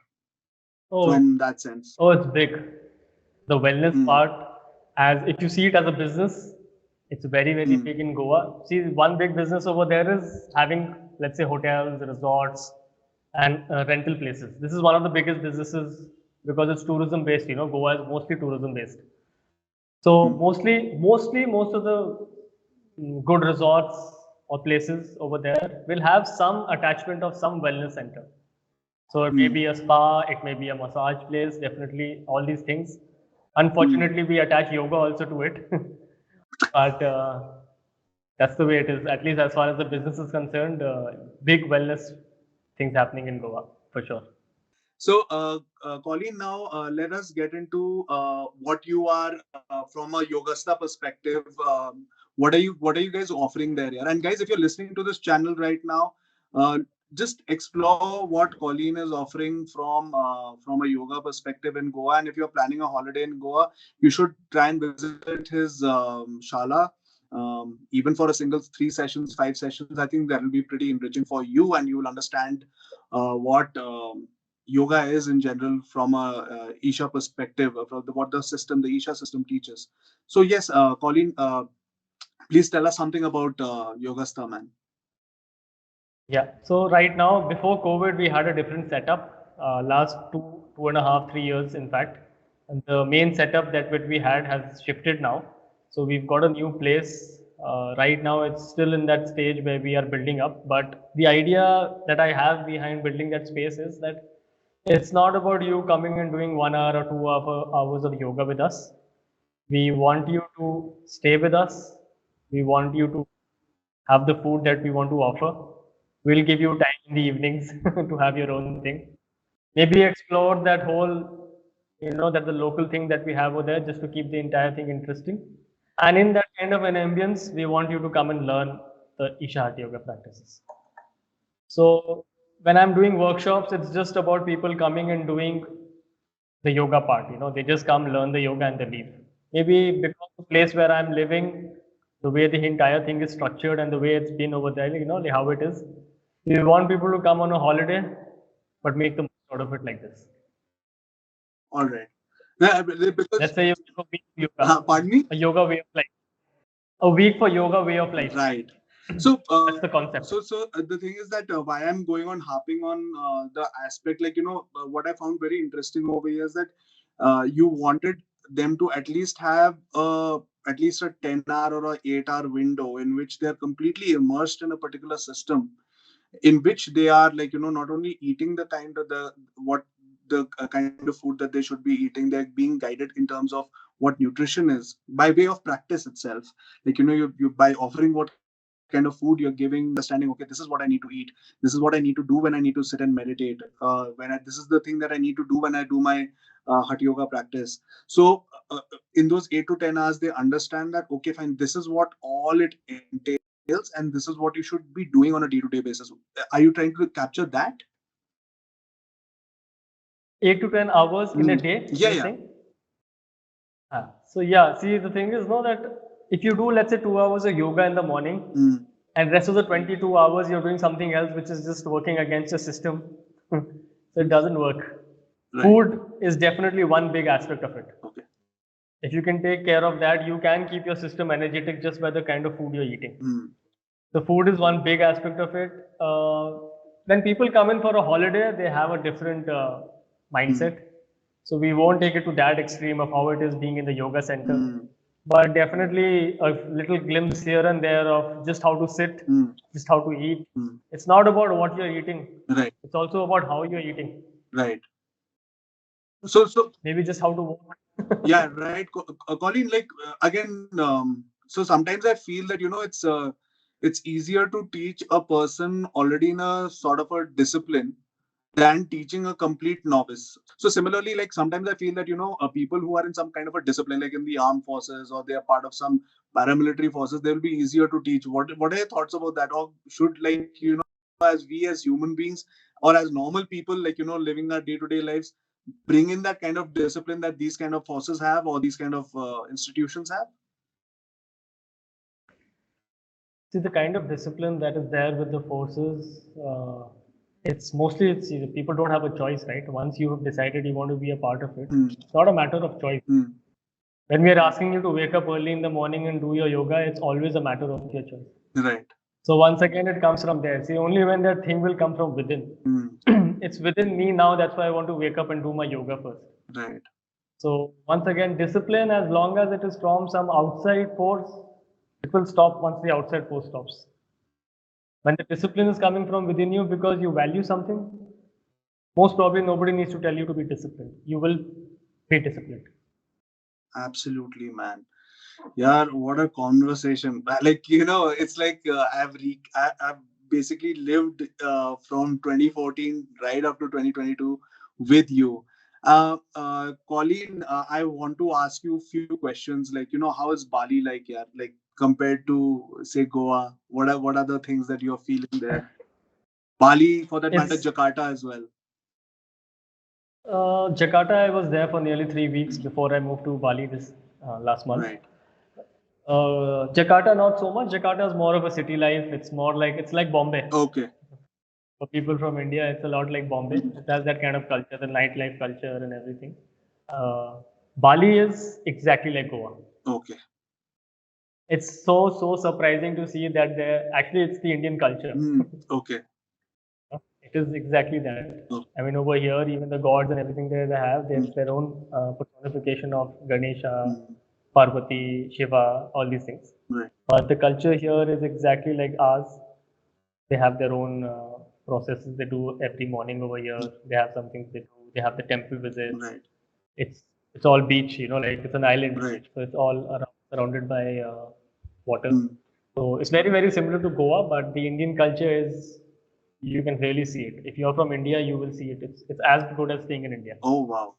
Oh, from that sense? oh, it's big. The wellness part, as if you see it as a business, it's very, very big in Goa. See, one big business over there is having, let's say, hotels, resorts, and rental places. This is one of the biggest businesses because it's tourism based. Goa is mostly tourism based. So most of the good resorts or places over there will have some attachment of some wellness center. So it may be a spa, it may be a massage place, definitely all these things. Unfortunately, we attach yoga also to it, but that's the way it is. At least as far as the business is concerned, big wellness things happening in Goa for sure. So, Colleen, now let us get into what you are from a Yogasta perspective. What are you guys offering there? Yeah? And guys, if you're listening to this channel right now, uh, just explore what Colleen is offering from a yoga perspective in Goa. And if you're planning a holiday in Goa, you should try and visit his shala. Even for a single 3 sessions, 5 sessions, I think that will be pretty enriching for you, and you will understand what yoga is in general from a Isha perspective, from what the Isha system teaches. So yes, Colleen, please tell us something about Yogastha, man. Yeah. So right now, before COVID, we had a different setup. Last 2.5, 3 years, in fact, and the main setup that what we had has shifted now. So we've got a new place. Right now, it's still in that stage where we are building up. But the idea that I have behind building that space is that it's not about you coming and doing 1 hour or 2 hours of yoga with us. We want you to stay with us. We want you to have the food that we want to offer. We'll give you time in the evenings to have your own thing. Maybe explore that whole, that the local thing that we have over there just to keep the entire thing interesting. And in that kind of an ambience, we want you to come and learn the Isha yoga practices. So when I'm doing workshops, it's just about people coming and doing the yoga part. They just come, learn the yoga, and they leave. Maybe because the place where I'm living, the way the entire thing is structured and the way it's been over there, like how it is. We want people to come on a holiday, but make the most out of it like this. All right. Yeah, because Let's say you have a week of yoga, pardon me. a yoga way of life, a week for yoga way of life. Right. So, That's the concept. the thing is that why I'm going on harping on the aspect, like what I found very interesting over here is that you wanted them to at least have at least a 10 hour or a 8 hour window in which they are completely immersed in a particular system, in which they are, like, not only eating the kind of the kind of food that they should be eating, they're being guided in terms of what nutrition is by way of practice itself. Like, you by offering what kind of food you're giving them the understanding, okay, this is what I need to eat, this is what I need to do when I need to sit and meditate, this is the thing that I need to do when I do my Hatha yoga practice. So in those 8 to 10 hours, they understand that, okay, fine, this is what all it entails, and this is what you should be doing on a day-to-day basis. Are you trying to capture that? 8 to 10 hours in a day, Yeah, you're yeah. saying? So yeah, see the thing is no that if you do let's say 2 hours of yoga in the morning and rest of the 22 hours you're doing something else which is just working against your system, so it doesn't work. Right. Food is definitely one big aspect of it. Okay. If you can take care of that, you can keep your system energetic just by the kind of food you're eating. The food is one big aspect of it. when people come in for a holiday, they have a different mindset. So we won't take it to that extreme of how it is being in the yoga center. But definitely a little glimpse here and there of just how to sit, just how to eat. It's not about what you're eating. Right. It's also about how you're eating. Right. So Maybe just how to walk. yeah, right. Colin, like again, so sometimes I feel that it's easier to teach a person already in a sort of a discipline than teaching a complete novice. So similarly, like sometimes I feel that people who are in some kind of a discipline, like in the armed forces or they are part of some paramilitary forces, they will be easier to teach. What are your thoughts about that? Or should, like, as we as human beings or as normal people, like living our day-to-day lives, bring in that kind of discipline that these kind of forces have or these kind of institutions have? See, the kind of discipline that is there with the forces, it's mostly people don't have a choice, right? Once you have decided you want to be a part of it, it's not a matter of choice. When we are asking you to wake up early in the morning and do your yoga, it's always a matter of your choice. Right. So once again, it comes from there. See, only when that thing will come from within. It's within me now. That's why I want to wake up and do my yoga first. Right. So once again, discipline, as long as it is from some outside force, it will stop once the outside force stops. When the discipline is coming from within you because you value something, most probably nobody needs to tell you to be disciplined. You will be disciplined. Absolutely, man. Yeah, what a conversation. Like, it's like I've basically lived from 2014 right up to 2022 with you. Colleen, I want to ask you a few questions. Like, how is Bali like, yeah? Like, compared to, say, Goa? What are the things that you're feeling there? Bali, for that matter, It's Jakarta as well. Jakarta. I was there for nearly 3 weeks before I moved to Bali this last month. Right. Jakarta, not so much. Jakarta is more of a city life. It's like Bombay. Okay. For people from India, it's a lot like Bombay. It has that kind of culture, the nightlife culture and everything. Bali is exactly like Goa. Okay. It's so surprising to see that actually it's the Indian culture. Okay. It is exactly that. Okay. I mean, over here, even the gods and everything they have, they have their own personification of Ganesha, Parvati, Shiva, all these things. Right. But the culture here is exactly like ours. They have their own processes they do every morning over here. They have some things they do. They have the temple visits. Right. It's it's all beach, like it's an island, Right. so it's all surrounded by water. So it's very similar to Goa, but the Indian culture is you can really see it. If you're from India, you will see it. It's as good as staying in India. Oh, wow.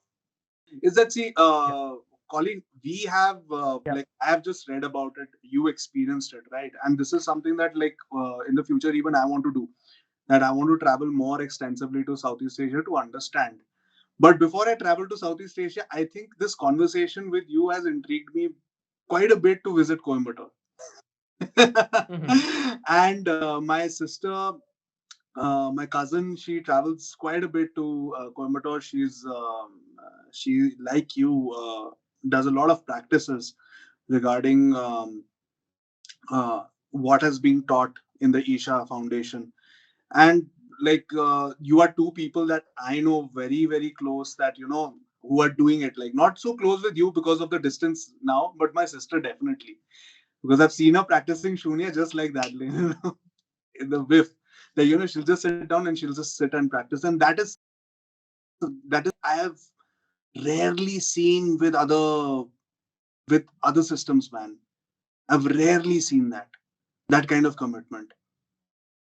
Is that, see, Yeah. Colin, we have Yeah. like I have just read about it. You experienced it, right? And this is something that, like, in the future, even I want to do. That I want to travel more extensively to Southeast Asia to understand. But before I travel to Southeast Asia, I think this conversation with you has intrigued me quite a bit to visit Coimbatore. And my sister, my cousin, she travels quite a bit to Coimbatore. She, like you, does a lot of practices regarding what has been taught in the Isha Foundation. And like you are two people that I know very close, that who are doing it. Like, not so close with you because of the distance now, but my sister definitely, because I've seen her practicing shunya just like that. In the whiff, that she'll just sit down and she'll just sit and practice, and that is I have rarely seen with other systems, man. I've rarely seen that kind of commitment.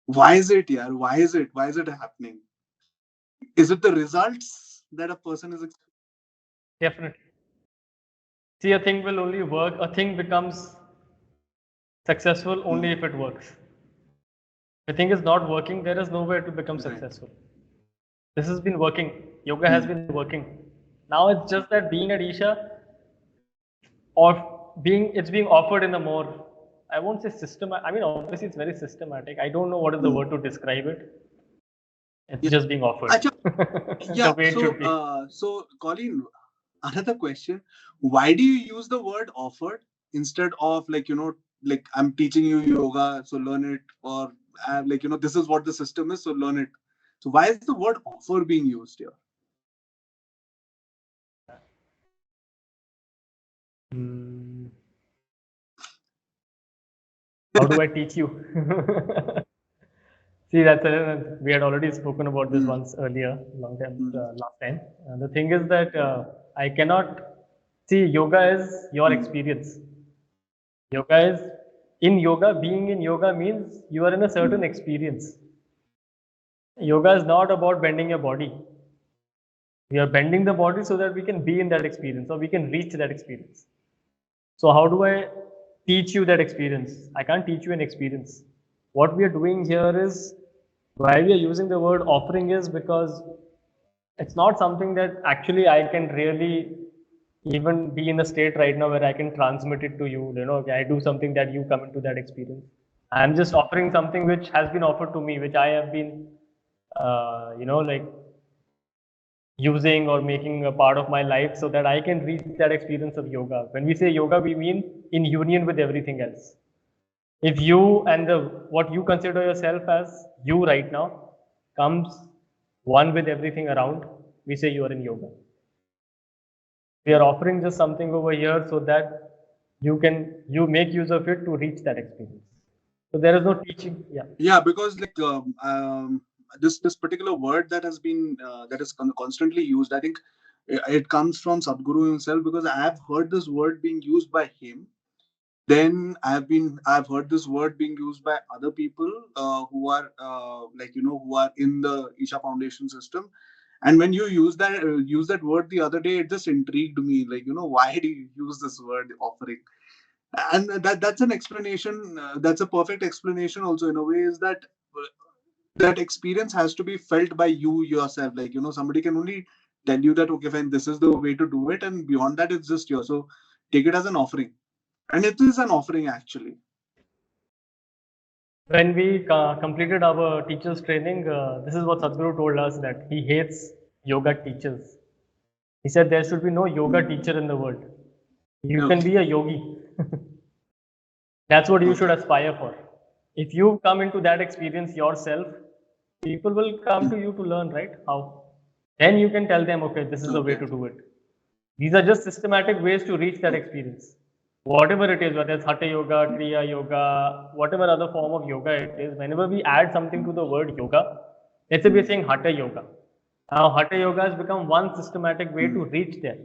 Why is it, yeah? Why is it happening? Is it the results that a person is Definitely. See, a thing will only work. A thing becomes successful only if it works. If a thing is not working, there is nowhere to become right? successful. This has been working. Yoga has been working. Now it's just that being at Isha or it's being offered in a more, I won't say systematic. I mean, obviously it's very systematic. I don't know what is the word to describe it. It's Yeah. just being offered Acha, the yeah. way it should be. So Colin, another question: why do you use the word offered instead of, like, like, I'm teaching you yoga, so learn it, or like, this is what the system is, so learn it? So why is the word offer being used here? Hmm. How do I teach you? See, we had already spoken about this once earlier, long time last time. The thing is that I cannot see yoga is your experience. Yoga is in yoga. Being in yoga means you are in a certain experience. Yoga is not about bending your body. We are bending the body so that we can be in that experience or we can reach that experience. So how do I teach you that experience? I can't teach you an experience. What we are doing here is why we are using the word offering is because it's not something that actually I can really even be in a state right now where I can transmit it to you. You know, okay, I do something that you come into that experience. I'm just offering something which has been offered to me, which I have been, like using or making a part of my life so that I can reach that experience of yoga. When we say yoga, we mean in union with everything else. If you and what you consider yourself as you right now comes one with everything around, we say you are in yoga. We are offering just something over here so that you make use of it to reach that experience. So there is no teaching. Yeah. Yeah, because like this particular word that has been that is constantly used, I think it comes from Sadhguru himself, because I have heard this word being used by him. Then I've heard this word being used by other people who are who are in the Isha Foundation system. And when you use that word the other day, it just intrigued me. Like, why do you use this word offering? And that's an explanation. That's a perfect explanation. Also, in a way, is that that experience has to be felt by you yourself. Like, somebody can only tell you that, okay, fine, this is the way to do it, and beyond that, it's just yours. So take it as an offering, and it is an offering actually. When we completed our teachers training, this is what Sadhguru told us that he hates yoga teachers. He said there should be no yoga teacher in the world. You can Okay. be a yogi. That's what you should Okay. aspire for. If you come into that experience yourself, people will come to you to learn, right? How? Then you can tell them, okay, this is the way Okay. to do it. These are just systematic ways to reach that experience. Whatever it is, whether it's Hatha Yoga, Kriya Yoga, whatever other form of yoga it is, whenever we add something to the word yoga, let's say we're saying Hatha Yoga. Now, Hatha Yoga has become one systematic way to reach there,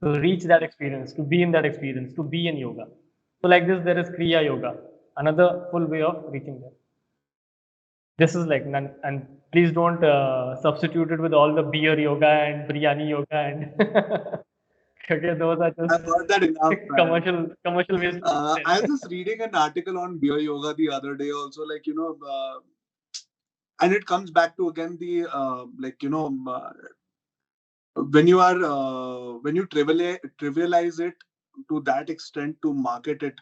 to reach that experience, to be in that experience, to be in yoga. So, like this, there is Kriya Yoga, another full way of reaching there. This is like, and please don't substitute it with all the beer yoga and biryani yoga and okay, those are just I've heard that enough, man. commercial ways to reach I was there. just reading an article on beer yoga the other day, also, like, and it comes back to again the when you trivialize it to that extent, to market it,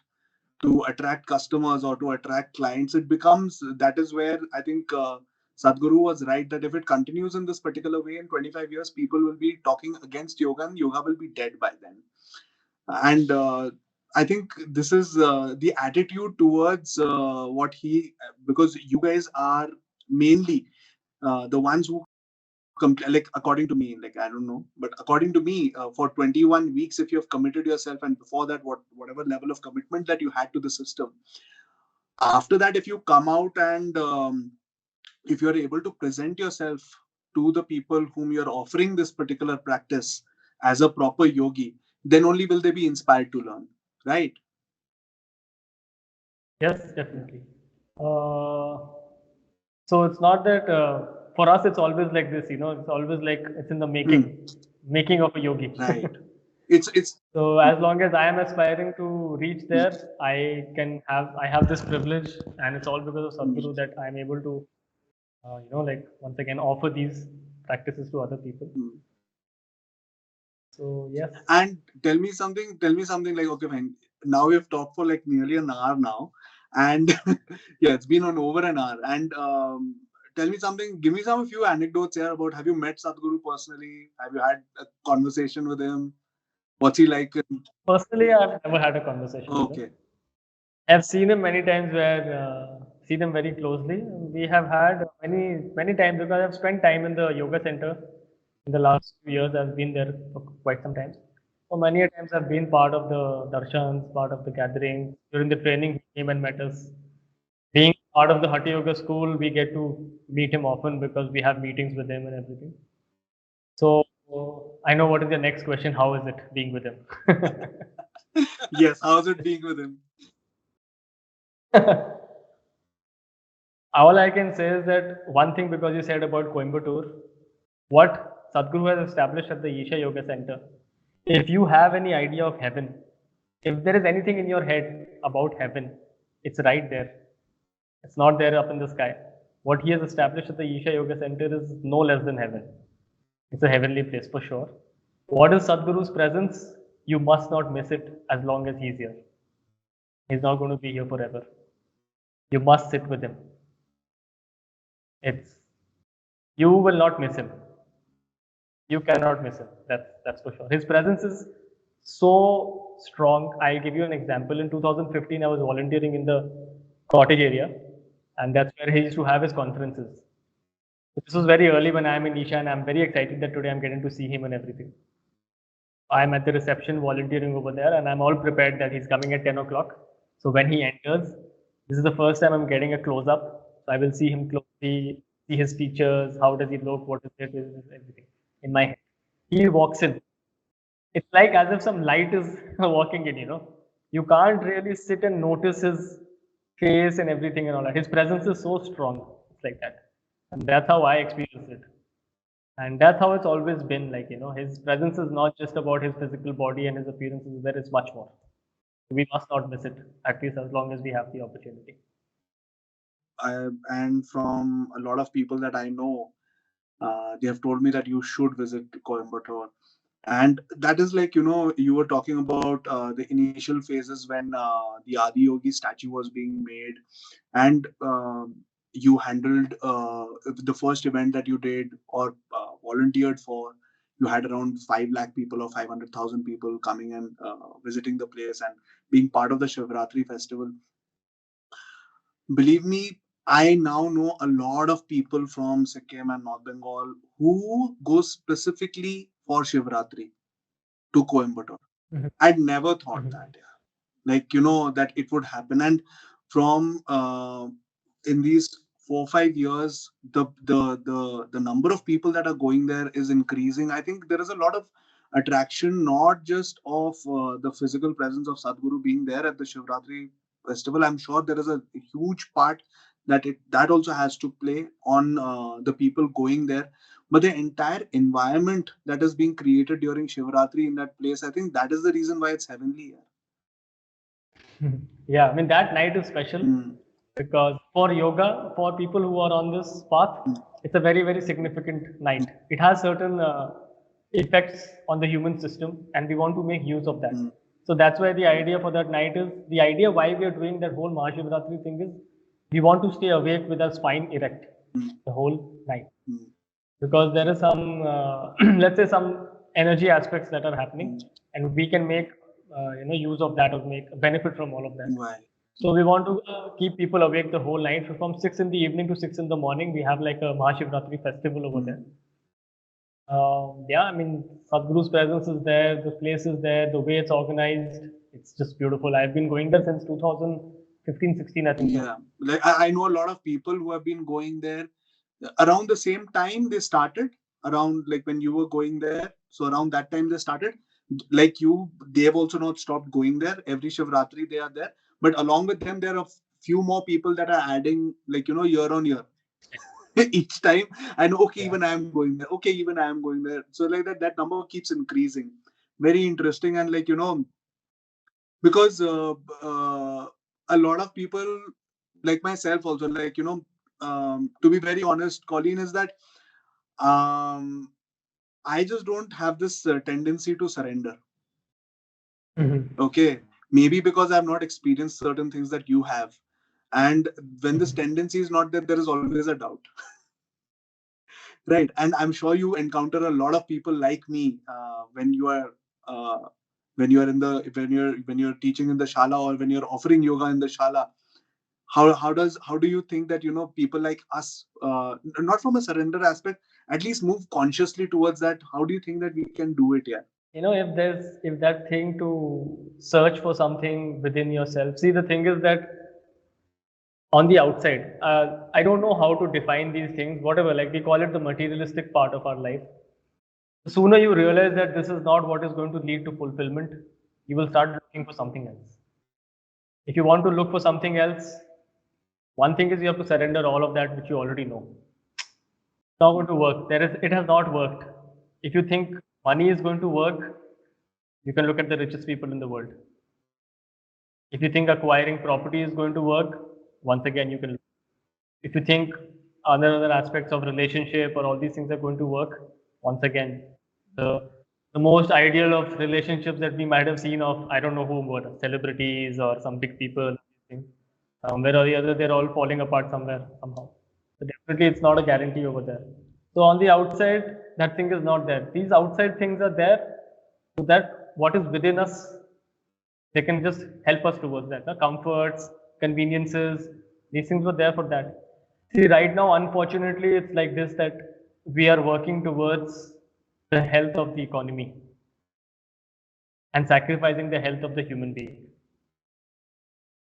to attract customers or to attract clients, it becomes, that is where I think Sadhguru was right, that if it continues in this particular way, in 25 years, people will be talking against yoga and yoga will be dead by then. And I think this is the attitude towards what he, because you guys are mainly the ones who like, according to me, like, I don't know, but according to me, for 21 weeks, if you have committed yourself, and before that, whatever level of commitment that you had to the system, after that, if you come out and if you're able to present yourself to the people whom you're offering this particular practice as a proper yogi, then only will they be inspired to learn, right? Yes, definitely. Uh, so it's not that for us it's always like this, it's always like it's in the Hmm. making of a yogi. Right. It's So as long as I am aspiring to reach there, I have this privilege, and it's all because of Sadhguru that I am able to, like once again offer these practices to other people. So yes, and tell me something like, okay, fine, now we have talked for like nearly an hour now, and yeah, it's been on over an hour, and tell me something, give me some few anecdotes here about, have you met Sadhguru personally, have you had a conversation with him, what's he like? personally I've never had a conversation with him. Okay. I've seen him many times where, see them very closely. We have had many times because I've spent time in the yoga center in the last few years. I've been there for quite some time. So many a times I've been part of the darshans, part of the gatherings. During the training, he came and met us. Being part of the Hatha Yoga school, we get to meet him often because we have meetings with him and everything. So I know what is your next question. How is it being with him? Yes, how's it being with him? All I can say is that one thing, because you said about Coimbatore, what Sadhguru has established at the Isha Yoga Center, if you have any idea of heaven, if there is anything in your head about heaven, it's right there. It's not there up in the sky. What he has established at the Isha Yoga Center is no less than heaven. It's a heavenly place for sure. What is Sadhguru's presence? You must not miss it as long as he's here. He's not going to be here forever. You must sit with him. It's you will not miss him. You cannot miss him. That's for sure. His presence is so strong. I'll give you an example. In 2015, I was volunteering in the cottage area, and that's where he used to have his conferences. So this was very early when I'm in Isha, and I'm very excited that today I'm getting to see him and everything. I'm at the reception volunteering over there, and I'm all prepared that he's coming at 10 o'clock. So when he enters, this is the first time I'm getting a close up. So I will see him closely, see his features, how does he look, what is it, everything in my head. He walks in. It's like as if some light is walking in, you know. You can't really sit and notice his face and everything and all that. His presence is so strong. It's like that. And that's how I experience it. And that's how it's always been, like, you know, his presence is not just about his physical body and his appearances, there is much more. We must not miss it, at least as long as we have the opportunity. And from a lot of people that I know, they have told me that you should visit Coimbatore. And that is like, you were talking about the initial phases when the Adi Yogi statue was being made, and you handled the first event that you did or volunteered for. You had around 5 lakh people or 500,000 people coming and visiting the place and being part of the Shivratri festival. Believe me, I now know a lot of people from Sikkim and North Bengal who go specifically for Shivratri to Coimbatore. Mhm. I'd never thought Mhm. that, yeah. Like, that it would happen. And from in these 4 5 years, the number of people that are going there is increasing. I think there is a lot of attraction, not just of the physical presence of Sadhguru being there at the Shivratri festival. I'm sure there is a huge part that also has to play on the people going there, but the entire environment that is being created during Shivratri in that place, I think that is the reason why it's heavenly here. Yeah, I mean, that night is special because for yoga, for people who are on this path, it's a very, very significant night. It has certain effects on the human system, and we want to make use of that. So that's why the idea for that night is the idea why we are doing that whole Mahashivratri thing is we want to stay awake with our spine erect the whole night because there is some let's say some energy aspects that are happening, and we can make use of that or make benefit from all of that. Right. So we want to keep people awake the whole night. So from 6 in the evening to 6 in the morning, we have like a Mahashivratri festival over there. Yeah, I mean, Sadhguru's presence is there, the place is there, the way it's organized, it's just beautiful. I've been going there since 2015, 16, I think so. Yeah, like I know a lot of people who have been going there around the same time they started, around like when you were going there. So around that time they started. Like you, they have also not stopped going there. Every Shivratri they are there. But along with them, there are few more people that are adding, like, year on year. Each time I know, okay, Yeah. even I am going there. Okay, even I am going there. So like that number keeps increasing. Very interesting. And like, because a lot of people like myself also, like, to be very honest, Colleen, is that um, I just don't have this tendency to surrender. Mhm. Okay, maybe because I've not experienced certain things that you have, and when this Mhm. tendency is not there, there is always a doubt. Right, and I'm sure you encounter a lot of people like me uh, when you are in the when you're teaching in the shala or when you're offering yoga in the shala. how do you think that people like us, not from a surrender aspect, at least move consciously towards that? How do you think that we can do it? Yeah. If that thing to search for something within yourself. See, the thing is that on the outside, I don't know how to define these things. Whatever, like we call it the materialistic part of our life. The sooner you realize that this is not what is going to lead to fulfillment, you will start looking for something else. If you want to look for something else, one thing is you have to surrender all of that which you already know. It's not going to work. It has not worked. If you think money is going to work, you can look at the richest people in the world. If you think acquiring property is going to work, once again you can. If you think other aspects of relationship or all these things are going to work, once again, the the most ideal of relationships that we might have seen of, I don't know who were, celebrities or some big people, somewhere or the other they're all falling apart somewhere somehow. So definitely it's not a guarantee over there. So on the outside, that thing is not there. These outside things are there so that what is within us, they can just help us towards that. The comforts, conveniences, these things were there for that. See, right now, unfortunately, it's like this, that we are working towards the health of the economy and sacrificing the health of the human being.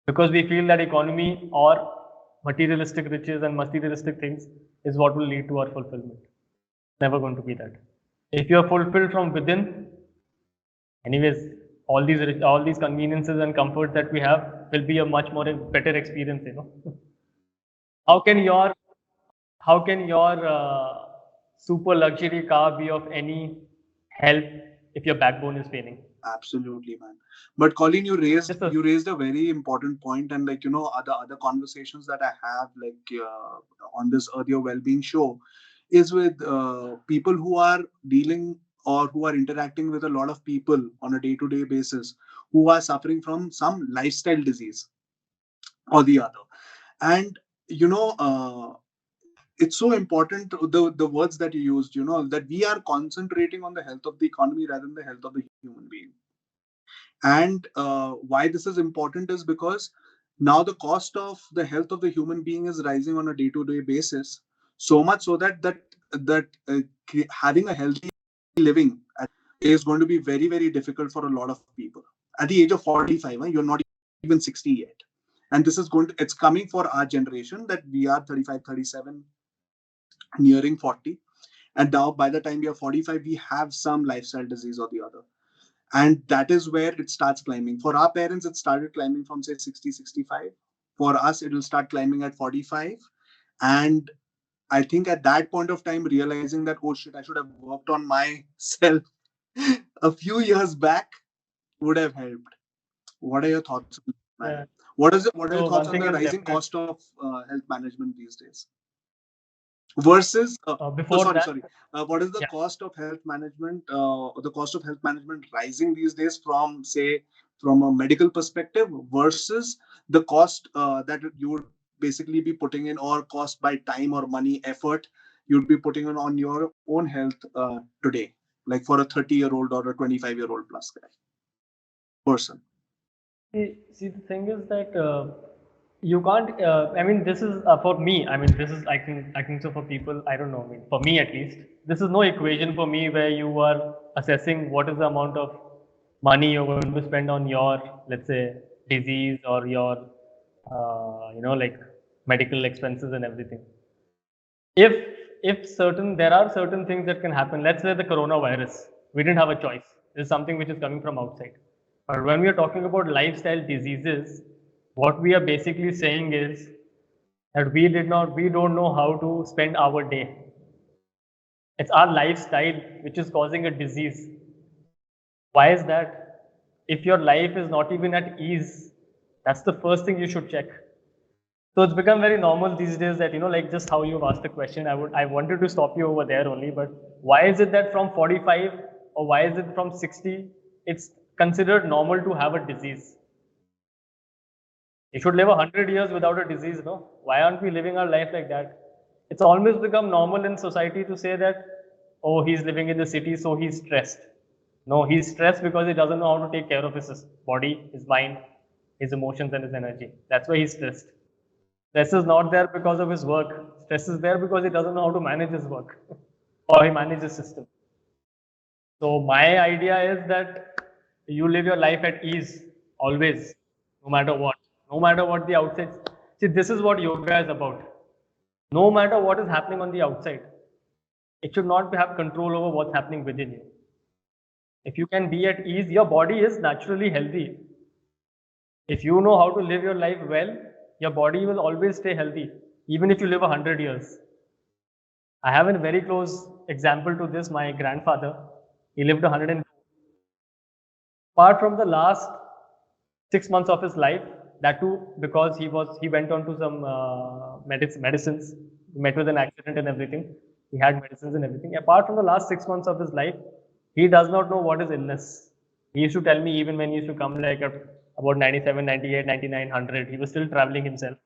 Because we feel that economy or materialistic riches and materialistic things is what will lead to our fulfillment. Never going to be that. If you are fulfilled from within, anyways, all these conveniences and comforts that we have will be a much more better experience. How can your how can your super luxury car be of any help if your backbone is failing? Absolutely, man. But Colin, you raised Just a, you raised a very important point, and like other conversations that I have on this Earthier Wellbeing show is with people who are dealing or who are interacting with a lot of people on a day-to-day basis who are suffering from some lifestyle disease or the other. And you know, it's so important, the words that you used, that we are concentrating on the health of the economy rather than the health of the human being. And why this is important is because now the cost of the health of the human being is rising on a day-to-day basis, so much so that having a healthy living is going to be very, very difficult for a lot of people. At the age of 45, you're not even 60 yet. And this is it's coming for our generation, that we are 35, 37, nearing 40. And now by the time we are 45, we have some lifestyle disease or the other. And that is where it starts climbing. For our parents, it started climbing from say 60, 65. For us, it will start climbing at 45. And I think at that point of time, realizing that, oh shit, I should have worked on myself a few years back would have helped. What are your thoughts on that, man? yeah. What are your So thoughts one on thing the is rising definite. cost of health management these days? Versus oh, Before sorry, that, sorry, what is the yeah. cost of health management, the cost of health management rising these days from, say, from a medical perspective, versus the cost that you would basically be putting in, or cost by time or money effort you'd be putting in on your own health today, like for a 30-year-old or a 25-year-old plus guy person? See, the thing is that you can't. I mean, this is for me. I mean, this is I think so for people. I don't know. I mean, for me at least, this is no equation for me where you are assessing what is the amount of money you're going to spend on your, let's say, disease or your, like medical expenses and everything. If there are certain things that can happen, let's say the coronavirus, we didn't have a choice. This is something which is coming from outside. But when we are talking about lifestyle diseases, what we are basically saying is that we don't know how to spend our day. It's our lifestyle which is causing a disease. Why is that? If your life is not even at ease, that's the first thing you should check. So it's become very normal these days that, like just how you've asked the question, I wanted to stop you over there only, but why is it that from 45 or why is it from 60, it's considered normal to have a disease? You should live 100 years without a disease, no? Why aren't we living our life like that? It's almost become normal in society to say that, oh, he's living in the city, so he's stressed. No, he's stressed because he doesn't know how to take care of his body, his mind, his emotions, and his energy. That's why he's stressed. Stress is not there because of his work. Stress is there because he doesn't know how to manage his work or he manages system. So my idea is that you live your life at ease always, no matter what. No matter what the outside. See, this is what yoga is about. No matter what is happening on the outside, it should not have control over what's happening within you. If you can be at ease, your body is naturally healthy. If you know how to live your life well, your body will always stay healthy, even if you live 100 years. I have a very close example to this. My grandfather, he lived 102. Apart from the last 6 months of his life, that too because he went on to some medicines, he met with an accident and everything. He had medicines and everything. Apart from the last 6 months of his life, he does not know what is illness. He used to tell me even when he used to come like about 97, 98, 99, 100, he was still traveling himself.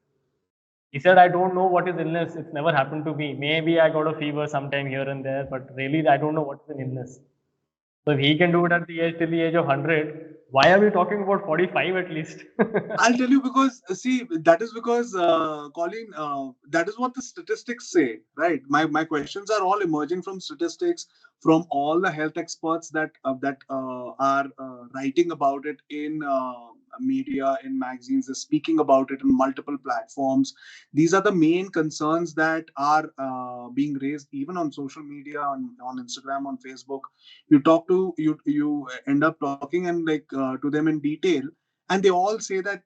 He said, I don't know what is illness. It's never happened to me. Maybe I got a fever sometime here and there, but really I don't know what is an illness. So if he can do it at the age till the age of 100, why are we talking about 45 at least? I'll tell you because see that is because Colin, that is what the statistics say, right? My questions are all emerging from statistics, from all the health experts that are writing about it in media, in magazines, they're speaking about it in multiple platforms. These are the main concerns that are being raised even on social media, on Instagram, on Facebook. You talk to you end up talking and like to them in detail, and they all say that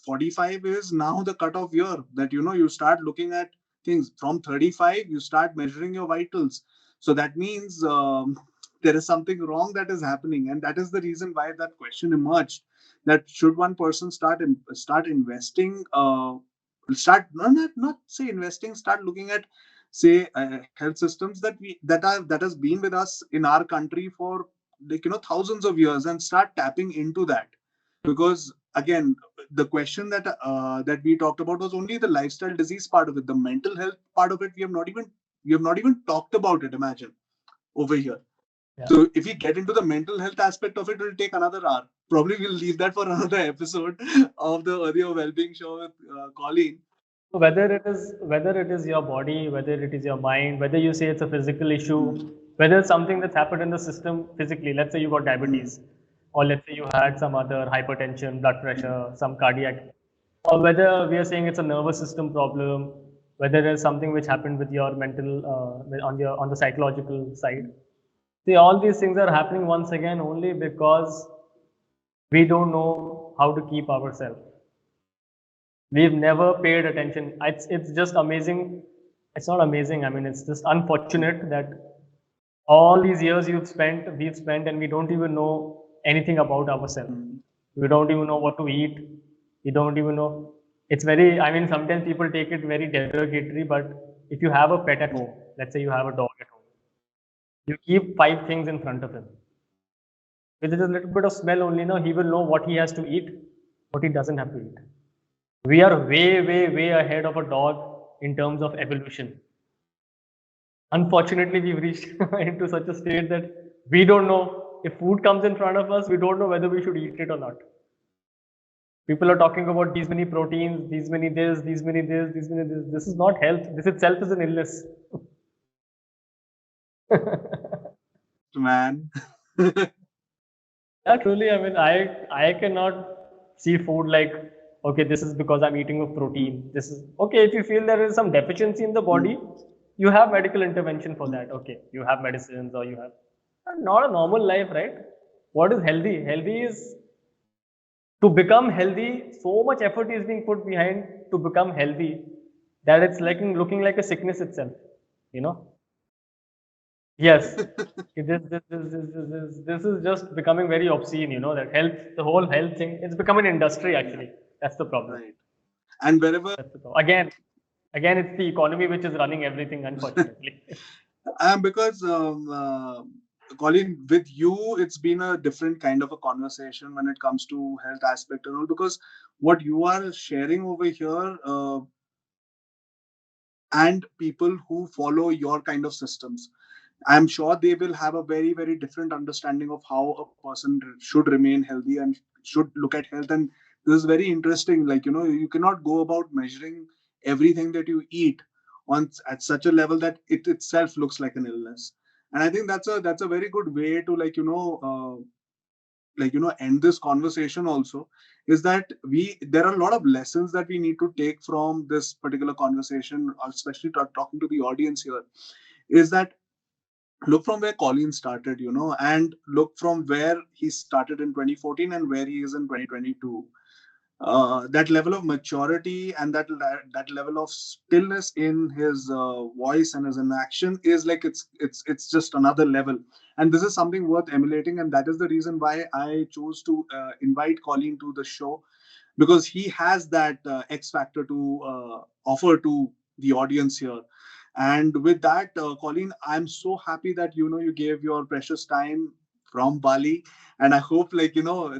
45 is now the cutoff year, that you start looking at things from 35, you start measuring your vitals. So that means there is something wrong that is happening, and that is the reason why that question emerged, that should one person start investing, start not say investing, start looking at, say, health systems that has been with us in our country for like thousands of years, and start tapping into that. Because again, the question that we talked about was only the lifestyle disease part of it. The mental health part of it, we have not even talked about it, imagine, over here. Yeah. So if we get into the mental health aspect of it, it'll take another hour. Probably we'll leave that for another episode of the Earthier Wellbeing Show with Colleen. So whether it is your body, whether it is your mind, whether you say it's a physical issue, whether it's something that's happened in the system physically, let's say you got diabetes, or let's say you had some other hypertension, blood pressure, some cardiac, or whether we are saying it's a nervous system problem, whether it's something which happened with your mental, on the psychological side. See, all these things are happening once again only because we don't know how to keep ourselves. We've never paid attention. It's just amazing. It's not amazing. I mean, it's just unfortunate that all these years we've spent, and we don't even know anything about ourselves. We don't even know what to eat. We don't even know. It's very, I mean, sometimes people take it very derogatory, but if you have a pet at home, let's say you have a dog at home, you keep 5 things in front of him. With just a little bit of smell only, now he will know what he has to eat, what he doesn't have to eat. We are way, way, way ahead of a dog in terms of evolution. Unfortunately, we've reached into such a state that we don't know if food comes in front of us, we don't know whether we should eat it or not. People are talking about these many proteins, these many this, these many this, these many this. This is not health. This itself is an illness. Man. Yeah, truly. I mean, I cannot see food like, okay, this is because I'm eating a protein. This is okay. If you feel there is some deficiency in the body, you have medical intervention for that. Okay, you have medicines or you have not a normal life, right? What is healthy? Healthy is to become healthy. So much effort is being put behind to become healthy that it's like looking like a sickness itself. You know. Yes. This is just becoming very obscene, that health, the whole health thing, it's become an industry actually. That's the problem. Right. And wherever That's the problem. Again, it's the economy which is running everything, unfortunately. because Colin, with you, it's been a different kind of a conversation when it comes to health aspect and all. Because what you are sharing over here, and people who follow your kind of systems, I'm sure they will have a very, very different understanding of how a person should remain healthy and should look at health. And this is very interesting. Like, you cannot go about measuring everything that you eat on at such a level that it itself looks like an illness. And I think that's a very good way to, like, end this conversation also, is that there are a lot of lessons that we need to take from this particular conversation, especially talking to the audience here, is that look from where Colin started, and look from where he started in 2014 and where he is in 2022. That level of maturity and that level of stillness in his voice and his in action is like, it's just another level. And this is something worth emulating, and that is the reason why I chose to invite Colin to the show, because he has that X factor to offer to the audience here. And with that, Colleen, I'm so happy that you gave your precious time from Bali, and I hope, like,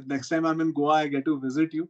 next time I'm in Goa, I get to visit you.